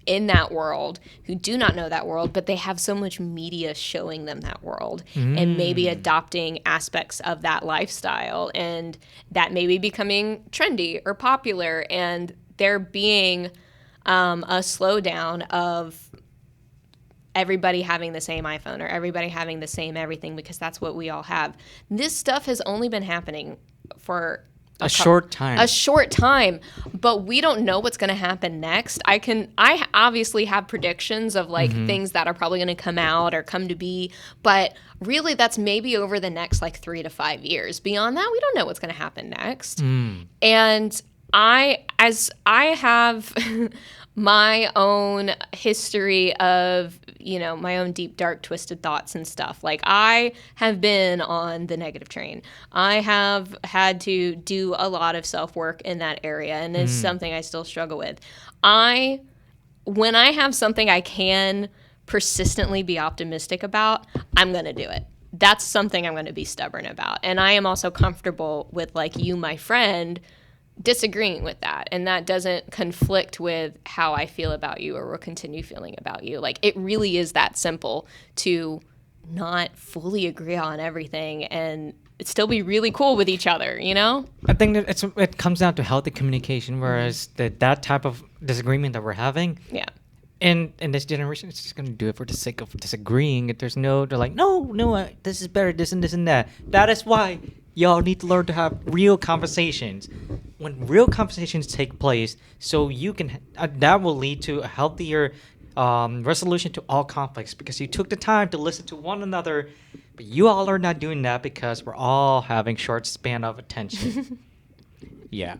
in that world, who do not know that world, but they have so much media showing them that world and maybe adopting aspects of that lifestyle, and that may be becoming trendy or popular, and there being a slowdown of everybody having the same iPhone or everybody having the same everything, because that's what we all have. This stuff has only been happening for a short time, but we don't know what's going to happen next. I obviously have predictions of like things that are probably going to come out or come to be, but really that's maybe over the next like 3 to 5 years. Beyond that, we don't know what's going to happen next. And I have my own history of, my own deep, dark, twisted thoughts and stuff. Like, I have been on the negative train. I have had to do a lot of self-work in that area, and it's something I still struggle with. When I have something I can persistently be optimistic about, I'm going to do it. That's something I'm going to be stubborn about. And I am also comfortable with, like, you, my friend, disagreeing with that, and that doesn't conflict with how I feel about you or will continue feeling about you. Like, it really is that simple to not fully agree on everything and still be really cool with each other, I think that it comes down to healthy communication, whereas that type of disagreement that we're having, in this generation, it's just going to do it for the sake of disagreeing. They're like, no, this is better, this and this and that. That is why y'all need to learn to have real conversations. When real conversations take place, so you can, that will lead to a healthier resolution to all conflicts, because you took the time to listen to one another, but you all are not doing that because we're all having short span of attention. Yeah.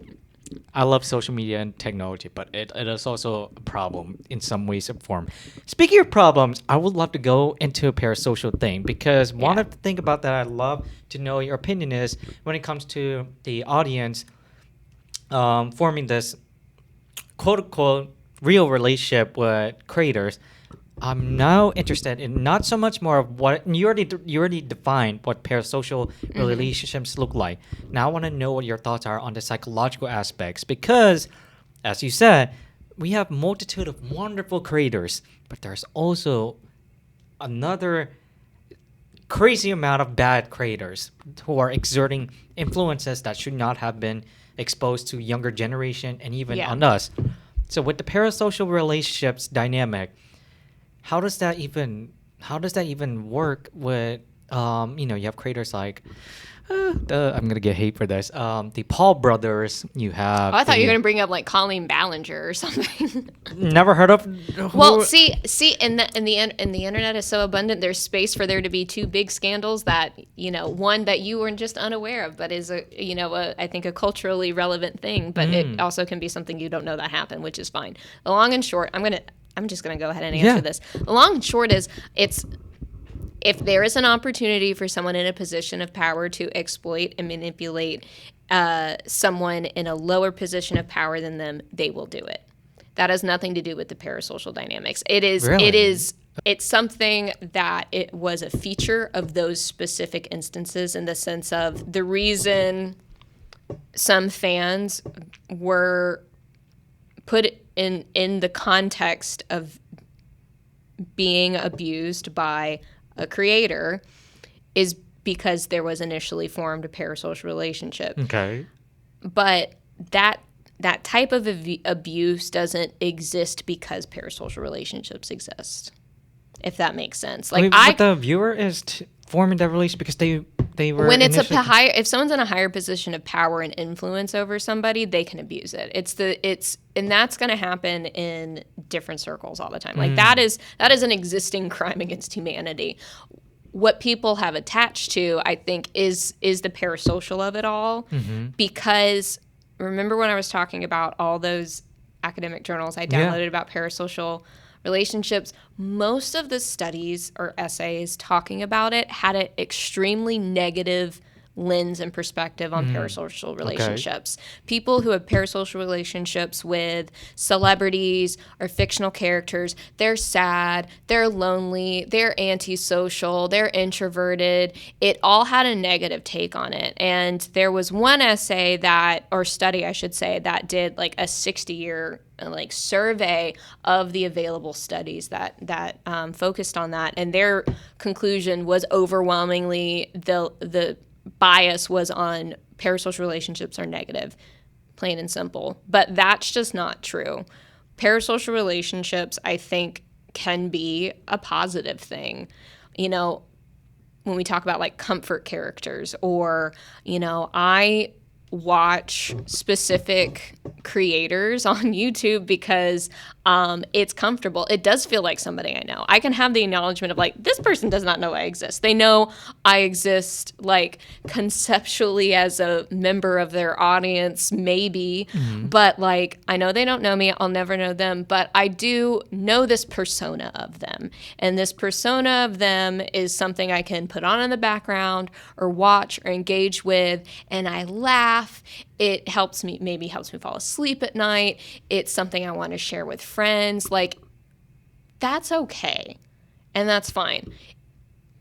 I love social media and technology, but it is also a problem in some ways or form. Speaking of problems, I would love to go into a parasocial thing because one Yeah. of the thing about that I'd love to know your opinion is when it comes to the audience forming this quote unquote real relationship with creators. I'm now interested in not so much more of what you already defined what parasocial relationships look like. Now I want to know what your thoughts are on the psychological aspects because, as you said, we have multitude of wonderful creators, but there's also another crazy amount of bad creators who are exerting influences that should not have been exposed to younger generation and even Yeah. on us. So with the parasocial relationships dynamic, how does that even work with you have creators like I'm gonna get hate for this the Paul brothers. You Oh, have I thought you were the gonna bring up like Colleen Ballinger or something. never heard of Well, see, and the internet is so abundant. There's space for there to be two big scandals that one that you were just unaware of, but is I think a culturally relevant thing. But it also can be something you don't know that happened, which is fine. The long and short, I'm just gonna go ahead and answer this. The long and short is if there is an opportunity for someone in a position of power to exploit and manipulate someone in a lower position of power than them, they will do it. That has nothing to do with the parasocial dynamics. Really? It's something that it was a feature of those specific instances in the sense of the reason some fans were put in the context of being abused by a creator is because there was initially formed a parasocial relationship. Okay. But that type of abuse doesn't exist because parasocial relationships exist. If that makes sense. Like but the viewer is forming that relationship because they were when it's initially if someone's in a higher position of power and influence over somebody, they can abuse it. And that's going to happen in different circles all the time. Like that is an existing crime against humanity. What people have attached to, I think, is the parasocial of it all. Because remember when I was talking about all those academic journals I downloaded about parasocial relationships, most of the studies or essays talking about it had an extremely negative lens and perspective on parasocial relationships. People who have parasocial relationships with celebrities or fictional characters, they're sad, they're lonely, they're antisocial, they're introverted. It all had a negative take on it. And there was one essay or study, I should say, that did like a 60-year survey of the available studies that focused on that, and their conclusion was overwhelmingly the bias was on parasocial relationships are negative, plain and simple. But that's just not true. Parasocial relationships, I think, can be a positive thing. When we talk about like comfort characters, or I watch specific creators on YouTube because it's comfortable. It does feel like somebody I know. I can have the acknowledgement of like, this person does not know I exist. They know I exist like conceptually as a member of their audience, maybe, but like I know they don't know me. I'll never know them, but I do know this persona of them. And this persona of them is something I can put on in the background or watch or engage with, and I laugh. It maybe helps me fall asleep at night. It's something I want to share with friends. Like, that's okay. And that's fine.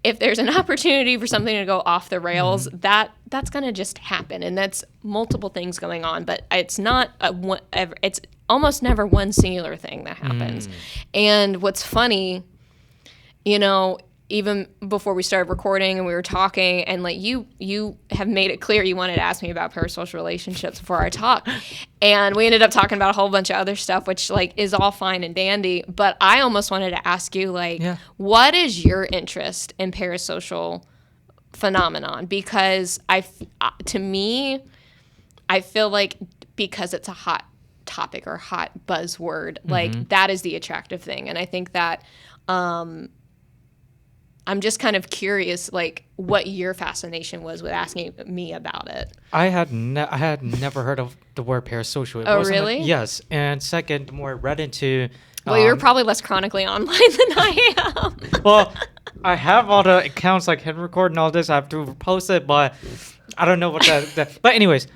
If there's an opportunity for something to go off the rails, that's going to just happen. And that's multiple things going on. But it's not it's almost never one singular thing that happens. And what's funny, even before we started recording and we were talking, and like you have made it clear you wanted to ask me about parasocial relationships before our talk, and we ended up talking about a whole bunch of other stuff, which like is all fine and dandy. But I almost wanted to ask you what is your interest in parasocial phenomenon? Because to me, I feel like because it's a hot topic or hot buzzword, like that is the attractive thing, and I think that. I'm just kind of curious, like, what your fascination was with asking me about it. I had never heard of the word parasocial. It Oh, wasn't really? Yes, and second, the more I read into. Well, you're probably less chronically online than I am. Well, I have all the accounts like hidden record and all this. I have to post it, but I don't know what that. But anyways,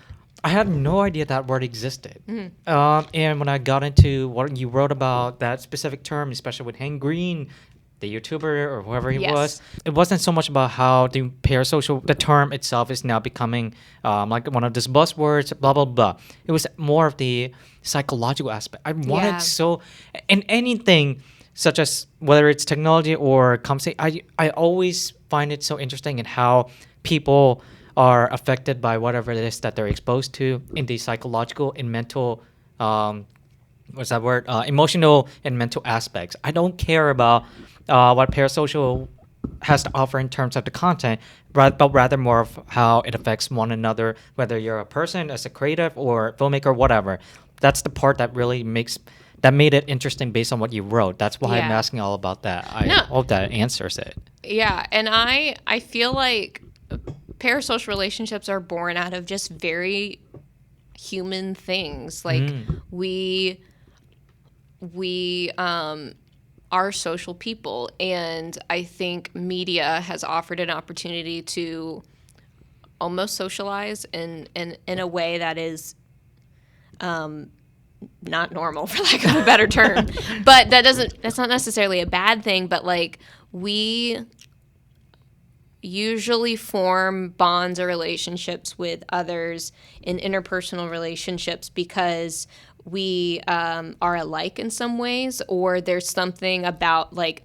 I had no idea that word existed. And when I got into what you wrote about that specific term, especially with Hank Green, the YouTuber or whoever he Yes. was, it wasn't so much about how the parasocial, the term itself is now becoming like one of these buzzwords, blah, blah, blah. It was more of the psychological aspect. I wanted in anything such as whether it's technology or company, I always find it so interesting in how people are affected by whatever it is that they're exposed to in the psychological and mental what's that word? Emotional and mental aspects. I don't care about what parasocial has to offer in terms of the content, but rather more of how it affects one another, whether you're a person as a creative or filmmaker, whatever. That's the part that really made it interesting based on what you wrote. That's why I'm asking all about that. I hope that answers it. Yeah, and I feel like parasocial relationships are born out of just very human things. Like we are social people, and I think media has offered an opportunity to almost socialize in a way that is not normal, for lack of a better term. But that's not necessarily a bad thing, but like we usually form bonds or relationships with others in interpersonal relationships because we are alike in some ways, or there's something about like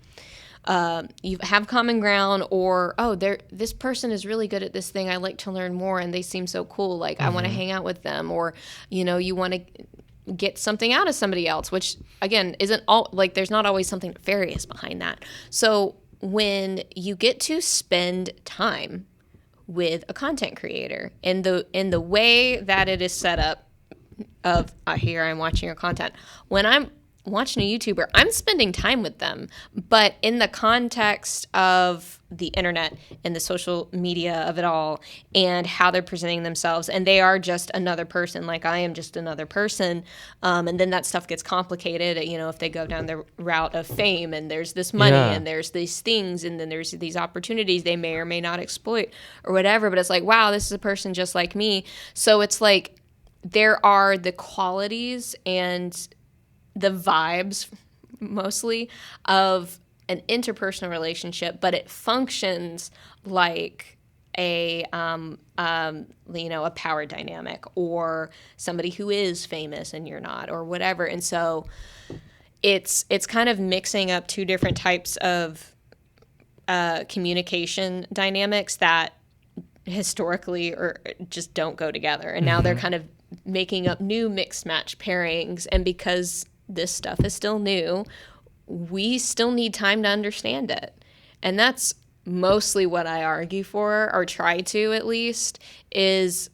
you have common ground, or this person is really good at this thing, I like to learn more, and they seem so cool, like I want to hang out with them, or you want to get something out of somebody else, which again isn't all, like there's not always something nefarious behind that. So when you get to spend time with a content creator in the way that it is set up of here I'm watching your content, when I'm watching a YouTuber, I'm spending time with them, but in the context of the internet and the social media of it all and how they're presenting themselves, and they are just another person, like I am just another person, and then that stuff gets complicated, if they go down the route of fame and there's this money and there's these things and then there's these opportunities they may or may not exploit or whatever, but it's like, wow, this is a person just like me. So it's like there are the qualities and the vibes mostly of an interpersonal relationship, but it functions like a power dynamic, or somebody who is famous and you're not, or whatever. And so it's kind of mixing up two different types of communication dynamics that historically or just don't go together. And now they're kind of making up new mixed match pairings, and because this stuff is still new, we still need time to understand it. And that's mostly what I argue for, or try to at least, is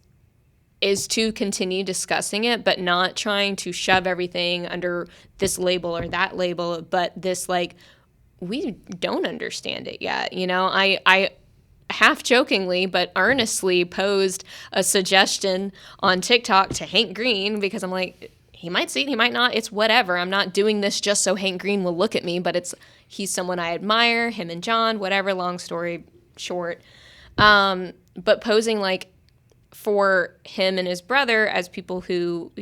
to continue discussing it, but not trying to shove everything under this label or that label, but this like, we don't understand it yet. I half jokingly but earnestly posed a suggestion on TikTok to Hank Green, because I'm like, he might see it, he might not. It's whatever. I'm not doing this just so Hank Green will look at me, but he's someone I admire, him and John, whatever, long story short. But posing like for him and his brother as people who,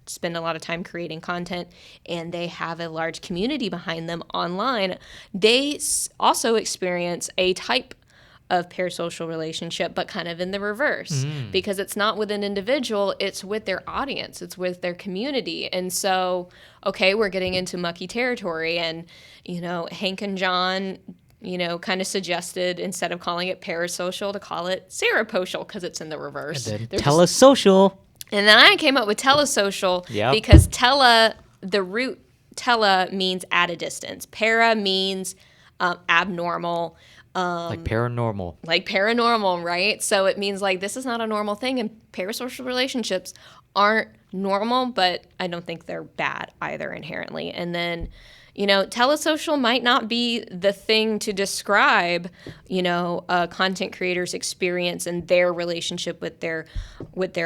spend a lot of time creating content and they have a large community behind them online, they also experience a type of parasocial relationship, but kind of in the reverse, because it's not with an individual, it's with their audience, it's with their community. And so, okay, we're getting into mucky territory, and, Hank and John, kind of suggested, instead of calling it parasocial, to call it seroposial, because it's in the reverse. And then telesocial. And then I came up with telesocial, because the root tele means at a distance. Para means abnormal. Like paranormal. Like paranormal, right? So it means like this is not a normal thing, and parasocial relationships aren't normal, but I don't think they're bad either inherently. And then, Telesocial might not be the thing to describe, a content creator's experience and their relationship with their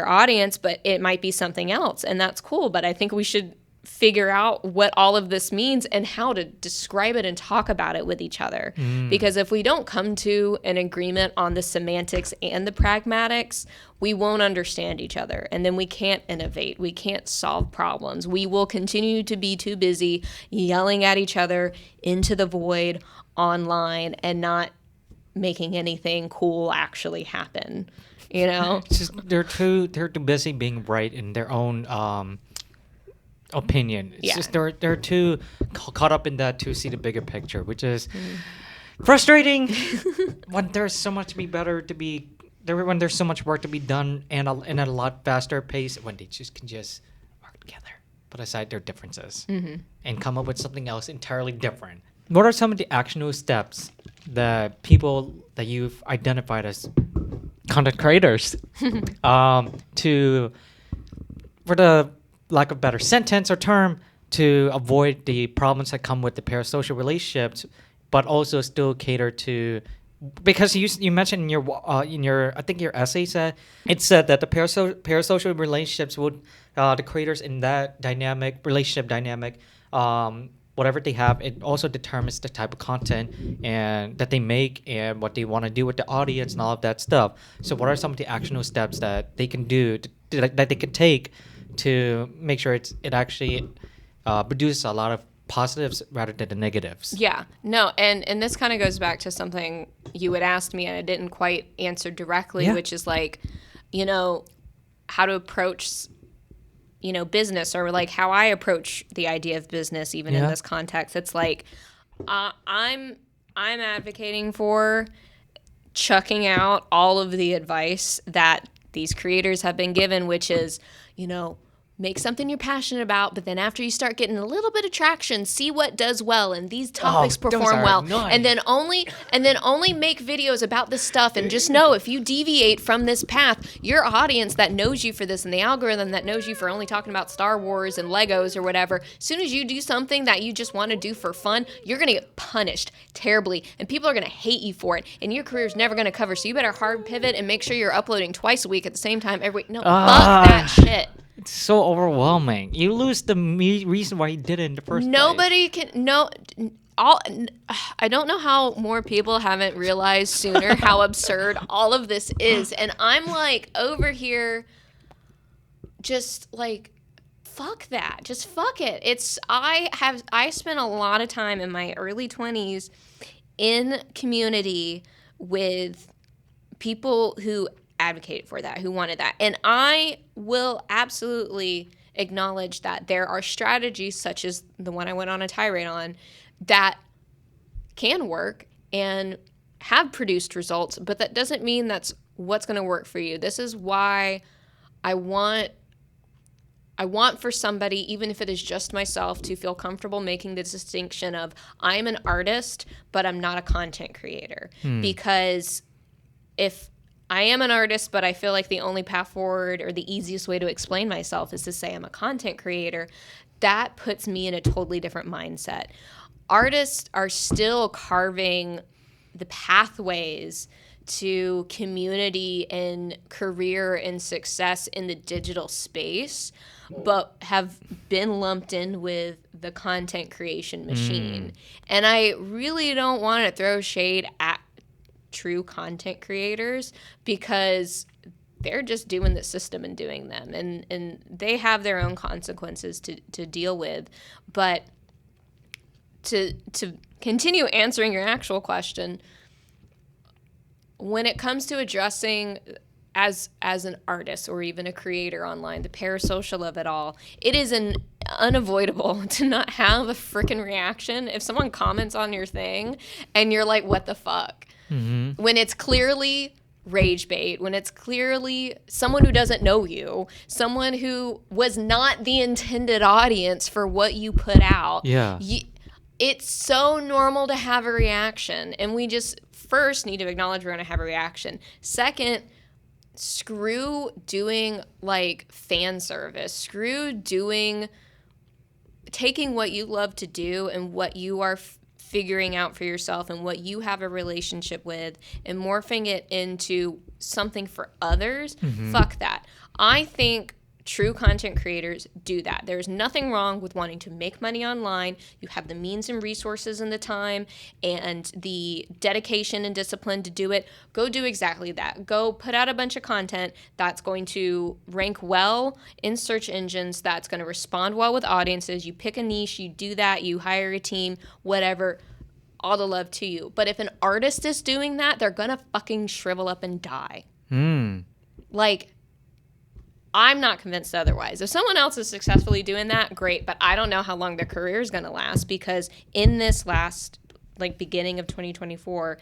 audience, but it might be something else, and that's cool. But I think we should figure out what all of this means and how to describe it and talk about it with each other. Because if we don't come to an agreement on the semantics and the pragmatics, we won't understand each other. And then we can't innovate. We can't solve problems. We will continue to be too busy yelling at each other into the void online and not making anything cool actually happen. It's just they're too busy being right in their own opinion. It's just they're too caught up in that to see the bigger picture, which is frustrating when there's so much when there's so much work to be done and in a lot faster pace, when they can just work together, put aside their differences, and come up with something else entirely different. What are some of the actionable steps that people that you've identified as content creators for the lack of better sentence or term, to avoid the problems that come with the parasocial relationships, but also still cater to, because you mentioned in your I think your essay said that the parasocial relationships would the creators in that relationship dynamic, whatever they have, it also determines the type of content and that they make and what they want to do with the audience and all of that stuff. So what are some of the actionable steps that they can do that they can take to make sure it actually produces a lot of positives rather than the negatives? Yeah, no, and this kind of goes back to something you had asked me and I didn't quite answer directly, which is like, how to approach, business, or like how I approach the idea of business, even in this context. It's like, I'm advocating for chucking out all of the advice that these creators have been given, which is, make something you're passionate about, but then after you start getting a little bit of traction, see what does well and these topics perform well, and then only make videos about this stuff. And just know, if you deviate from this path, your audience that knows you for this and the algorithm that knows you for only talking about Star Wars and Legos or whatever, as soon as you do something that you just want to do for fun, you're going to get punished terribly and people are going to hate you for it, and your career's never going to cover. So you better hard pivot and make sure you're uploading twice a week at the same time every week. No, fuck that shit. It's so overwhelming. You lose the reason why you did it in the first place. I don't know how more people haven't realized sooner how absurd all of this is. And I'm like over here just like, fuck that. Just fuck it. I spent a lot of time in my early 20s in community with people who advocated for that, who wanted that. And I will absolutely acknowledge that there are strategies such as the one I went on a tirade on that can work and have produced results, but that doesn't mean that's what's going to work for you. This is why I want for somebody, even if it is just myself, to feel comfortable making the distinction of I'm an artist, but I'm not a content creator. Because if I am an artist, but I feel like the only path forward or the easiest way to explain myself is to say I'm a content creator, that puts me in a totally different mindset. Artists are still carving the pathways to community and career and success in the digital space, but have been lumped in with the content creation machine. And I really don't want to throw shade at true content creators, because they're just doing the system and doing them, and they have their own consequences to deal with. But to continue answering your actual question, when it comes to addressing as an artist or even a creator online, the parasocial of it all, it is unavoidable to not have a freaking reaction if someone comments on your thing and you're like, what the fuck? When it's clearly rage bait, when it's clearly someone who doesn't know you, someone who was not the intended audience for what you put out. It's so normal to have a reaction. And we just first need to acknowledge we're going to have a reaction. Second, screw doing like fan service. Screw doing taking what you love to do and what you are figuring out for yourself and what you have a relationship with and morphing it into something for others, fuck that. I think true content creators do that. There's nothing wrong with wanting to make money online. You have the means and resources and the time and the dedication and discipline to do it. Go do exactly that. Go put out a bunch of content that's going to rank well in search engines, that's going to respond well with audiences. You pick a niche, you do that, you hire a team, whatever. All the love to you. But if an artist is doing that, they're going to fucking shrivel up and die. Like, I'm not convinced otherwise. If someone else is successfully doing that, great. But I don't know how long their career is going to last, because in this last, like, beginning of 2024,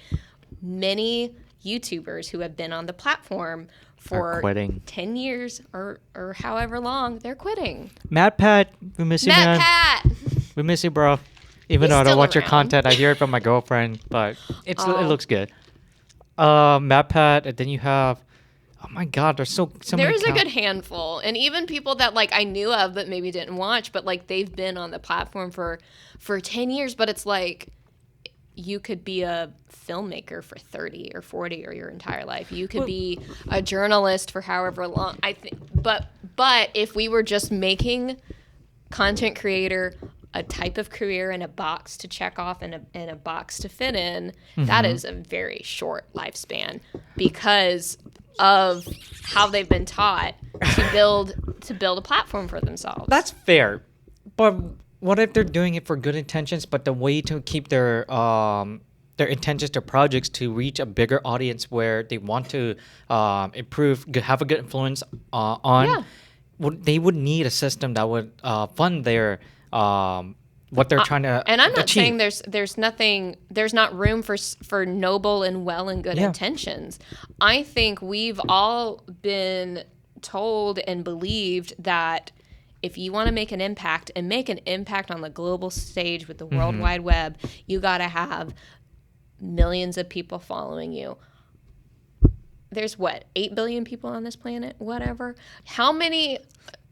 many YouTubers who have been on the platform for 10 years or however long, they're quitting. Matt Pat, we miss you, man. Pat! We miss you, bro. Even though I don't watch your content, I hear it from my girlfriend, but it looks good. Matt Pat, and then you have, oh my God, there's so many. There's a good handful, and even people that like I knew of but maybe didn't watch, but like they've been on the platform for 10 years. But it's like you could be a filmmaker for 30 or 40 or your entire life. You could be a journalist for however long. I think, but if we were just making content creator a type of career and a box to check off and a box to fit in, that is a very short lifespan because of how they've been taught to build a platform for themselves. That's fair. But what if they're doing it for good intentions, but the way to keep their intentions, their projects to reach a bigger audience where they want to improve, have a good influence on, they would need a system that would fund their what they're trying to and I'm not achieve. saying there's not room for noble and well and good intentions. I think we've all been told and believed that if you want to make an impact and make an impact on the global stage with the World Wide Web, you got to have millions of people following you. There's 8 billion people on this planet, whatever. How many,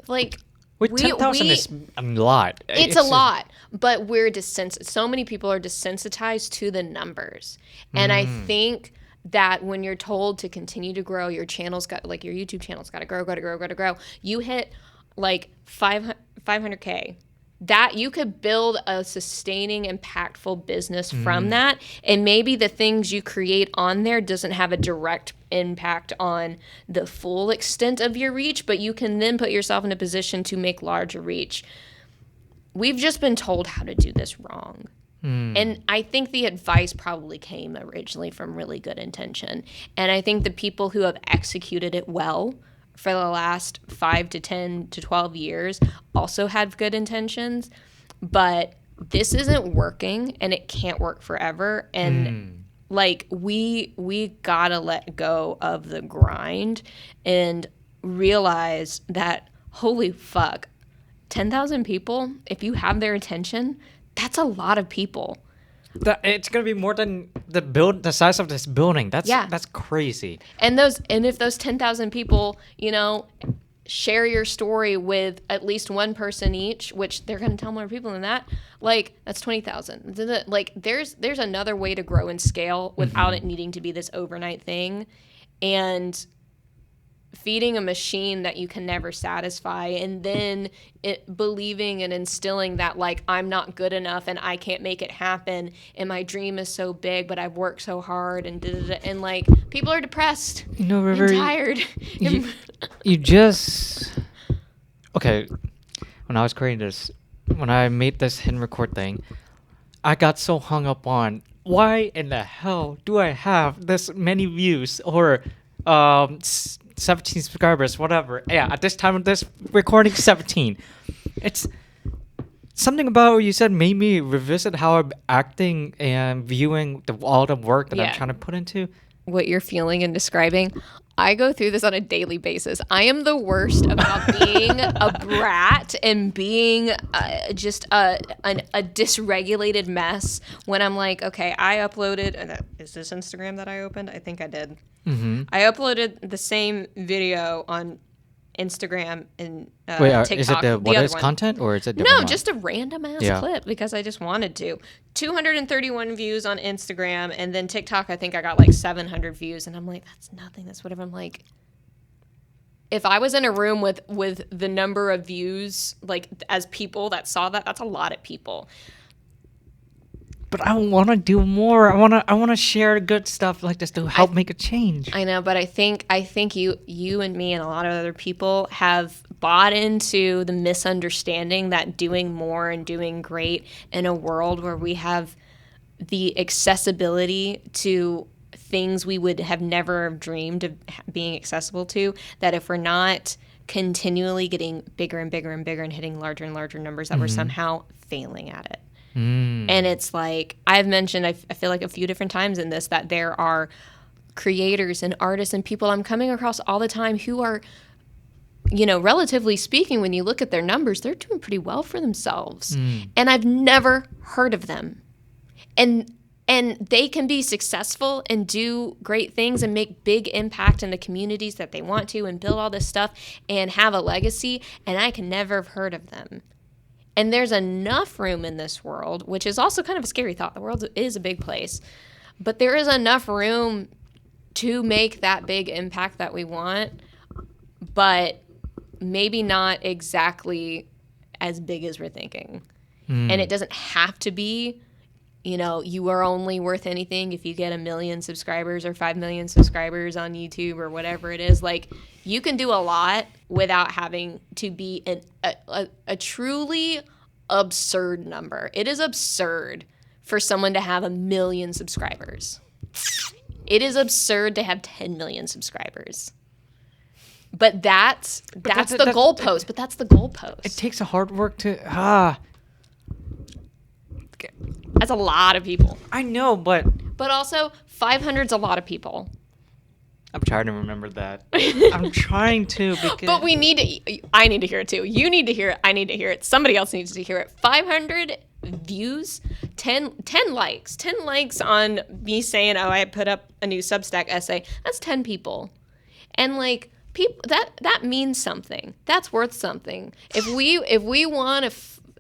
like, with 10,000 is a lot. It's a lot, but we're so many people are desensitized to the numbers. And I think that when you're told to continue to grow, your YouTube channel's got to grow. You hit like 500K. That you could build a sustaining, impactful business from that. And maybe the things you create on there doesn't have a direct impact on the full extent of your reach, but you can then put yourself in a position to make larger reach. We've just been told how to do this wrong. And I think the advice probably came originally from really good intention. And I think the people who have executed it well for the last 5 to 10 to 12 years also had good intentions, but this isn't working and it can't work forever. And like we gotta let go of the grind and realize that, holy fuck, 10,000 people, if you have their attention, that's a lot of people. It's gonna be more than the size of this building. That's crazy. And if those 10,000 people, share your story with at least one person each, which they're gonna tell more people than that, like that's 20,000. Like there's another way to grow and scale without it needing to be this overnight thing, and feeding a machine that you can never satisfy, and then believing and instilling that like I'm not good enough and I can't make it happen, and my dream is so big but I've worked so hard and like people are depressed, River, and tired. You just okay. When I was creating this, when I made this hidden record thing, I got so hung up on why in the hell do I have this many views or 17 subscribers, whatever. Yeah, at this time of this recording, 17. It's something about what you said made me revisit how I'm acting and viewing all the work that I'm trying to put into. What you're feeling and describing, I go through this on a daily basis. I am the worst about being a brat and being just a dysregulated mess when I'm like, okay, I uploaded, is this Instagram that I opened? I think I did. I uploaded the same video on Instagram and Wait, TikTok. is it the what other is one. content or is it No, different one? just a random ass clip because I just wanted to. 231 views on Instagram, and then TikTok, I think I got like 700 views, and I'm like, that's nothing. That's whatever. I'm like, if I was in a room with the number of views, like as people that saw that, that's a lot of people. But I want to do more. I want to share good stuff like this to help make a change. I know, but I think you and me and a lot of other people have bought into the misunderstanding that doing more and doing great in a world where we have the accessibility to things we would have never dreamed of being accessible to, that if we're not continually getting bigger and bigger and bigger and hitting larger and larger numbers, that we're somehow failing at it. And it's like, I've mentioned, I feel like a few different times in this, that there are creators and artists and people I'm coming across all the time who are, you know, relatively speaking, when you look at their numbers, they're doing pretty well for themselves. And I've never heard of them. And they can be successful and do great things and make big impact in the communities that they want to and build all this stuff and have a legacy. And I can never have heard of them. And there's enough room in this world, which is also kind of a scary thought. The world is a big place. But there is enough room to make that big impact that we want, but maybe not exactly as big as we're thinking. And it doesn't have to be, you know, you are only worth anything if you get 1 million subscribers or 5 million subscribers on YouTube or whatever it is. Like, you can do a lot without having to be a truly absurd number. It is absurd for someone to have 1 million subscribers. It is absurd to have 10 million subscribers. But that's the goalpost. But that's the goalpost. It takes a hard work to That's a lot of people. I know, but also 500's a lot of people. I'm trying to remember that. I'm trying to because But we need to. I need to hear it too. You need to hear it. I need to hear it. Somebody else needs to hear it. 500 views, 10 likes. 10 likes on me saying, "Oh, I put up a new Substack essay." That's 10 people, and like people that means something. That's worth something. If we want to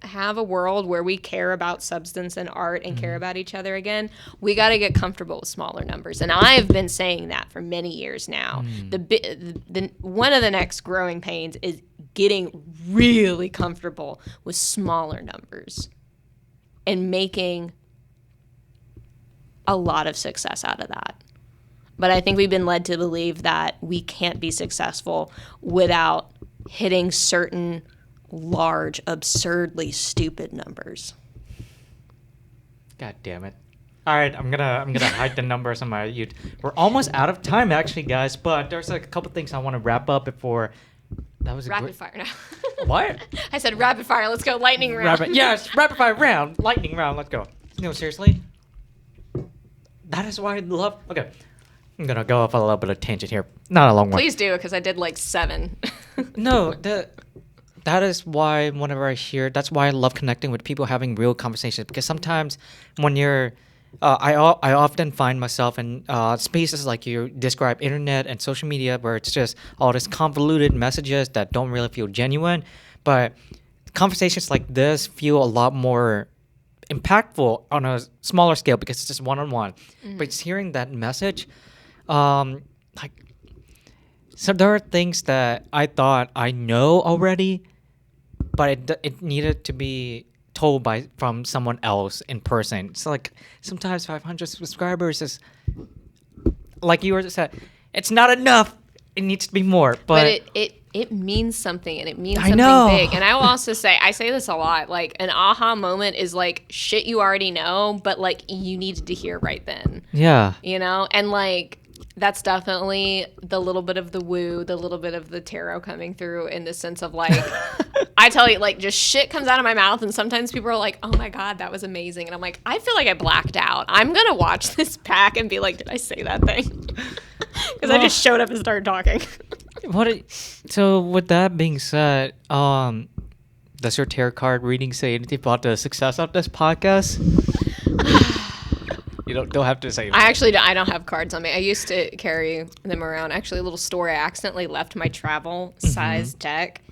have a world where we care about substance and art and care about each other again, we got to get comfortable with smaller numbers. And I've been saying that for many years now. The one of the next growing pains is getting really comfortable with smaller numbers and making a lot of success out of that. But I think we've been led to believe that we can't be successful without hitting certain large, absurdly stupid numbers. God damn it. All right, I'm gonna hide the numbers on my YouTube. We're almost out of time, actually, guys. But there's like a couple things I want to wrap up before. That was rapid fire now. What? I said rapid fire. Let's go lightning round. Yes, rapid fire round, lightning round. Let's go. No, seriously. That is why I love. Okay, I'm gonna go off a little bit of tangent here. Not a long one. Please do, because I did like 7. No, that is why whenever I hear, that's why I love connecting with people, having real conversations. Because sometimes when you're, I often find myself in spaces like you describe, internet and social media, where it's just all this convoluted messages that don't really feel genuine. But conversations like this feel a lot more impactful on a smaller scale because it's just one-on-one. But it's hearing that message, like, so there are things that I thought I know already, but it needed to be told from someone else in person. So like sometimes 500 subscribers is, like you were said, it's not enough. It needs to be more. But it means something, and it means I something know. big. And I will also say, I say this a lot, like an aha moment is like shit you already know, but like you needed to hear right then. Yeah. You know? And like that's definitely the little bit of the woo, the little bit of the tarot coming through in the sense of like, I tell you, like just shit comes out of my mouth, and sometimes people are like, oh my God, that was amazing. And I'm like, I feel like I blacked out. I'm going to watch this back and be like, did I say that thing? Because I just showed up and started talking. So with that being said, does your tarot card reading say anything about the success of this podcast? You don't have to say. I don't have cards on me. I used to carry them around. Actually, a little story. I accidentally left my travel size deck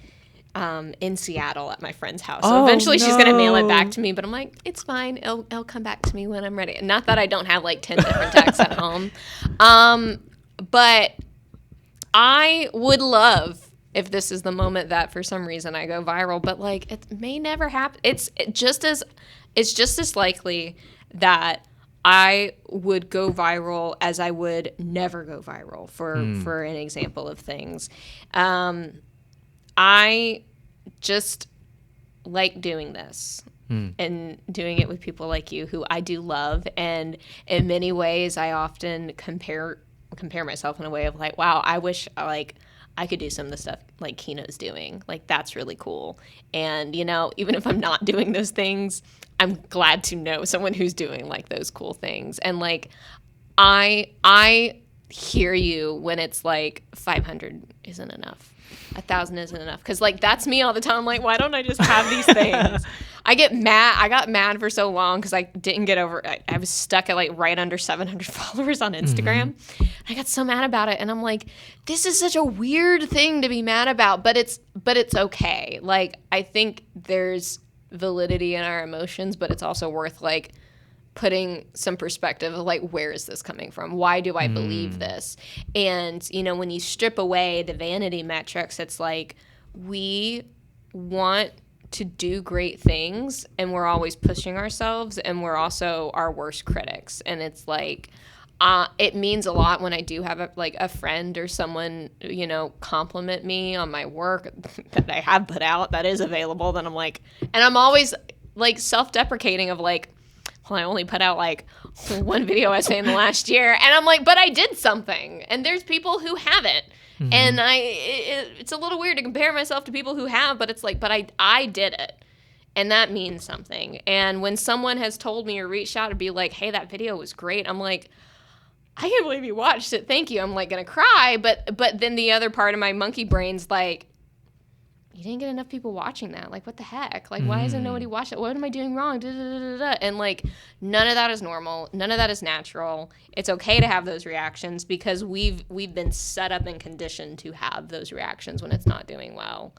in Seattle at my friend's house. So eventually she's going to mail it back to me, but I'm like, it's fine. It'll come back to me when I'm ready. Not that I don't have like 10 different decks at home. But I would love if this is the moment that for some reason I go viral, but like it may never happen. It's just as likely that I would go viral as I would never go viral for an example of things. I just like doing this and doing it with people like you who I do love. And in many ways, I often compare myself in a way of like, wow, I wish I could do some of the stuff like Kina's doing. Like, that's really cool. And, even if I'm not doing those things, I'm glad to know someone who's doing like those cool things. And like, I hear you when it's like 500 isn't enough. 1,000 isn't enough. Cause like, that's me all the time. I'm like, why don't I just have these things? I get mad. I got mad for so long cause I didn't get over, I was stuck at like right under 700 followers on Instagram. I got so mad about it. And I'm like, this is such a weird thing to be mad about, but it's okay. Like, I think there's validity in our emotions, but it's also worth like putting some perspective of like, where is this coming from? Why do I believe this? And, when you strip away the vanity metrics, it's like, we want to do great things and we're always pushing ourselves and we're also our worst critics. And it's like, it means a lot when I do have a friend or someone, compliment me on my work that I have put out that is available. Then I'm like, and I'm always like self-deprecating of like, well, I only put out like one video essay in the last year. And I'm like, but I did something. And there's people who haven't. And it's a little weird to compare myself to people who have, but it's like, but I did it. And that means something. And when someone has told me or reached out to be like, hey, that video was great, I'm like, I can't believe you watched it. Thank you. I'm like going to cry. But then the other part of my monkey brain's like, you didn't get enough people watching that. Like, what the heck? Like, why hasn't nobody watched it? What am I doing wrong? Da, da, da, da, da. And like, none of that is normal. None of that is natural. It's okay to have those reactions because we've been set up and conditioned to have those reactions when it's not doing well,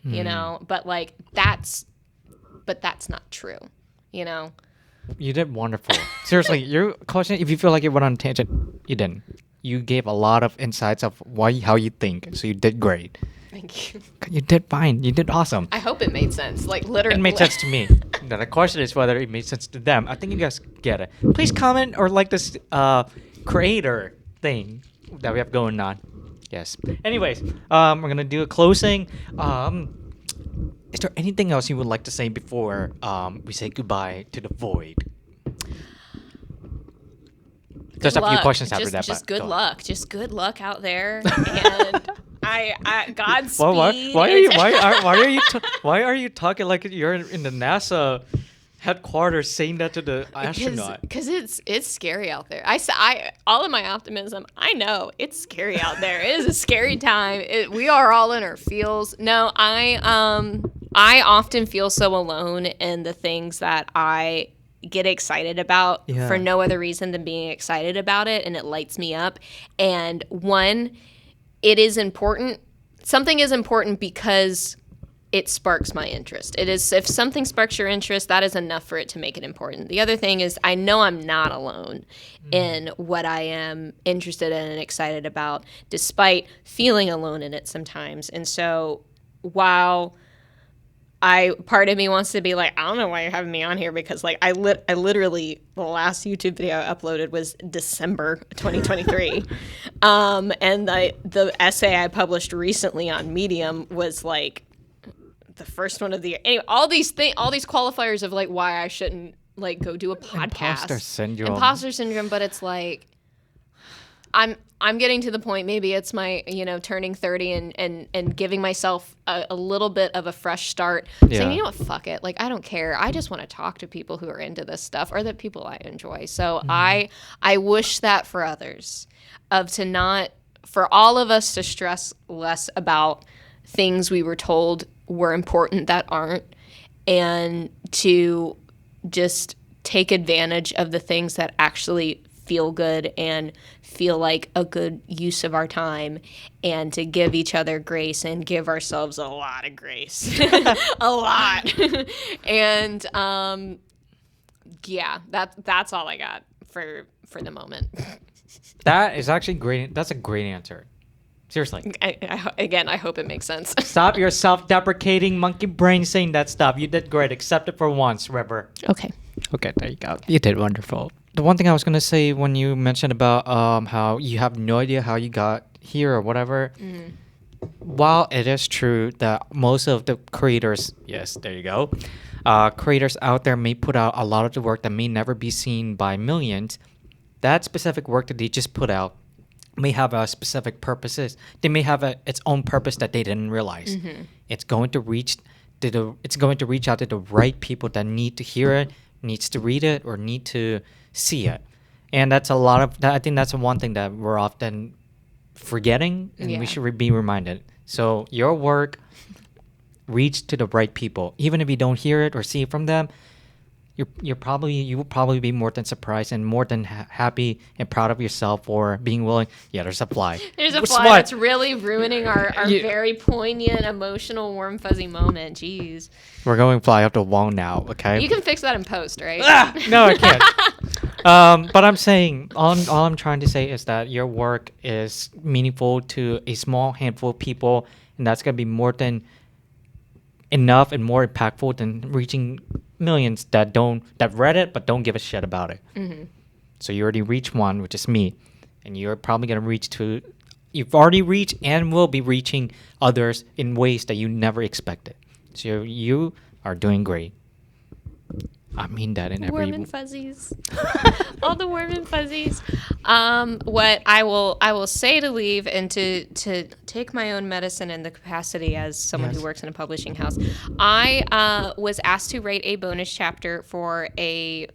but like that's not true, You did wonderful. Seriously, your question, if you feel like you went on a tangent, you didn't. You gave a lot of insights of how you think. So you did great. Thank you. You did fine. You did awesome. I hope it made sense. Like, literally. It made sense to me. Now, the question is whether it made sense to them. I think you guys get it. Please comment or like this creator thing that we have going on. Yes. Anyways, we're going to do a closing. Is there anything else you would like to say before we say goodbye to the void? There's a few questions after that. Just good luck. Just good luck out there. And I Godspeed. Why are you talking like you're in the NASA headquarters saying that to the astronaut? Because it's scary out there. I all of my optimism, I know it's scary out there. It is a scary time. We are all in our feels. No, I often feel so alone in the things that I get excited about for no other reason than being excited about it, and it lights me up. And one, it is important. Something is important because it sparks my interest. It is, if something sparks your interest, that is enough for it to make it important. The other thing is I know I'm not alone in what I am interested in and excited about, despite feeling alone in it sometimes. And so while part of me wants to be like, I don't know why you're having me on here, because like I literally, the last YouTube video I uploaded was December 2023. And the essay I published recently on Medium was like the first one of the year. Anyway, all these qualifiers of like why I shouldn't like go do a podcast. Imposter syndrome, but it's like I'm getting to the point, maybe it's my, turning 30 and giving myself a little bit of a fresh start, saying, you know what, fuck it. Like, I don't care. I just want to talk to people who are into this stuff or the people I enjoy. So I wish that for others, for all of us to stress less about things we were told were important that aren't, and to just take advantage of the things that actually feel good and feel like a good use of our time, and to give each other grace and give ourselves a lot of grace. A lot. And yeah, that's all I got for the moment. That is actually great. That's a great answer. Seriously. I hope it makes sense. Stop your self-deprecating monkey brain saying that stuff. You did great. Accept it for once, River. Okay. Okay, there you go. You did wonderful. The one thing I was going to say when you mentioned about how you have no idea how you got here or whatever, while it is true that most of the creators, yes, there you go, creators out there may put out a lot of the work that may never be seen by millions, that specific work that they just put out may have a specific purposes. They may have its own purpose that they didn't realize. It's going to reach out to the right people that need to hear it, needs to read it, or need to see it. And that's a lot of that. I think that's one thing that we're often forgetting, and we should be reminded. So your work reach to the right people, even if you don't hear it or see it from them. You will probably be more than surprised and more than happy and proud of yourself for being willing. Yeah, there's a fly. There's a fly that's really ruining our very poignant, emotional, warm, fuzzy moment. Jeez. We're going fly up the wall now, okay? You can fix that in post, right? No, I can't. But I'm saying, all I'm trying to say is that your work is meaningful to a small handful of people, and that's going to be more than enough and more impactful than reaching millions that read it but don't give a shit about it. So you already reached one, which is me, and you're probably going to you've already reached and will be reaching others in ways that you never expected. So you are doing great. I mean that in every... Warm and fuzzies. All the warm and fuzzies. What I will say to leave and to take my own medicine in the capacity as someone who works in a publishing house, I was asked to write a bonus chapter for a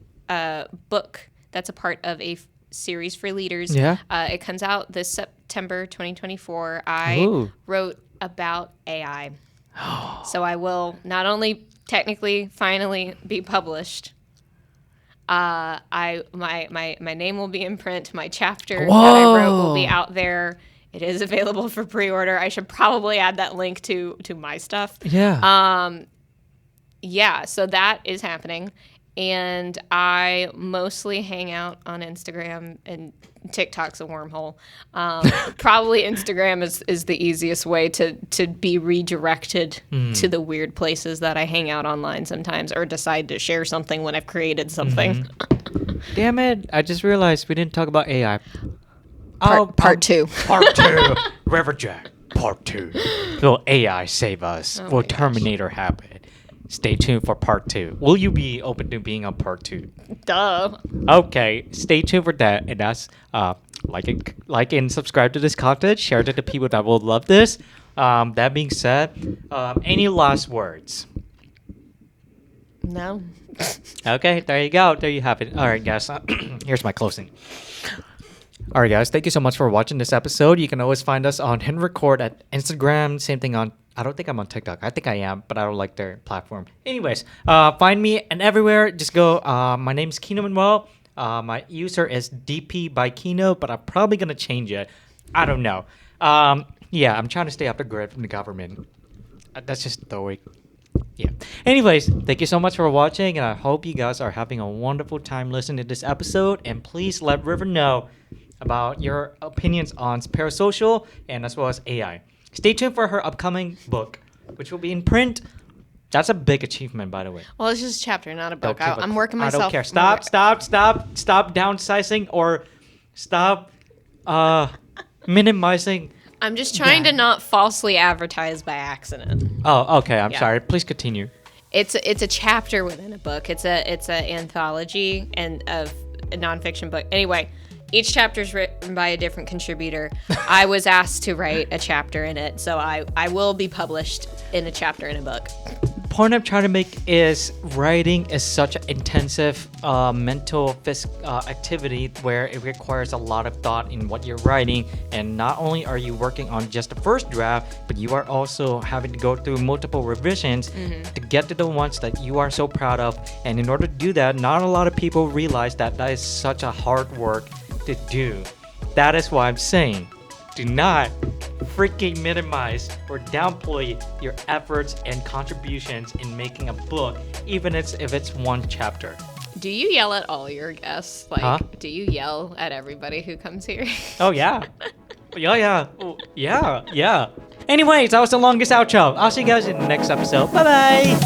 book that's a part of a series for leaders. Yeah. It comes out this September 2024. I wrote about AI. So I will not only technically finally be published. My name will be in print. My chapter that I wrote will be out there. It is available for pre-order. I should probably add that link to my stuff. Yeah. Yeah, so that is happening. And I mostly hang out on Instagram, and TikTok's a wormhole. Probably Instagram is the easiest way to be redirected to the weird places that I hang out online sometimes, or decide to share something when I've created something. Damn it. I just realized we didn't talk about AI. Part two. Part 2. Riverjack. Part 2. Will AI save us? Will Terminator happen? Stay tuned for part 2. Will you be open to being on part 2? Duh. Okay, stay tuned for that. And that's like and subscribe to this content. Share it to the people that will love this. That being said, any last words? No. Okay, there you go. There you have it. All right, guys. Here's my closing. All right, guys. Thank you so much for watching this episode. You can always find us on Hidden Record at Instagram. Same thing on... I don't think I'm on TikTok. I think I am, but I don't like their platform. Anyways, find me and everywhere. Just go. My name's Kino Manuel. My user is DP by Kino, but I'm probably going to change it. I don't know. Yeah, I'm trying to stay off the grid from the government. That's just the way. Yeah. Anyways, thank you so much for watching, and I hope you guys are having a wonderful time listening to this episode. And please let River know about your opinions on Telesocial and as well as AI. Stay tuned for her upcoming book, which will be in print. That's a big achievement, by the way. Well, it's just a chapter, not a book. I'm working myself. I don't care. Stop downsizing or stop minimizing. I'm just trying to not falsely advertise by accident. Oh, okay. I'm sorry. Please continue. It's a chapter within a book. It's an anthology and of a nonfiction book. Anyway. Each chapter is written by a different contributor. I was asked to write a chapter in it, so I will be published in a chapter in a book. point I'm trying to make is writing is such an intensive mental activity where it requires a lot of thought in what you're writing, and not only are you working on just the first draft, but you are also having to go through multiple revisions to get to the ones that you are so proud of. And in order to do that, not a lot of people realize that that is such a hard work to do. That is why I'm saying, do not freaking minimize or downplay your efforts and contributions in making a book, even if it's one chapter. Do you yell at all your guests? Like, do you yell at everybody who comes here? Oh, yeah. Yeah. Oh, yeah. Anyways, that was the longest outro. I'll see you guys in the next episode. Bye-bye.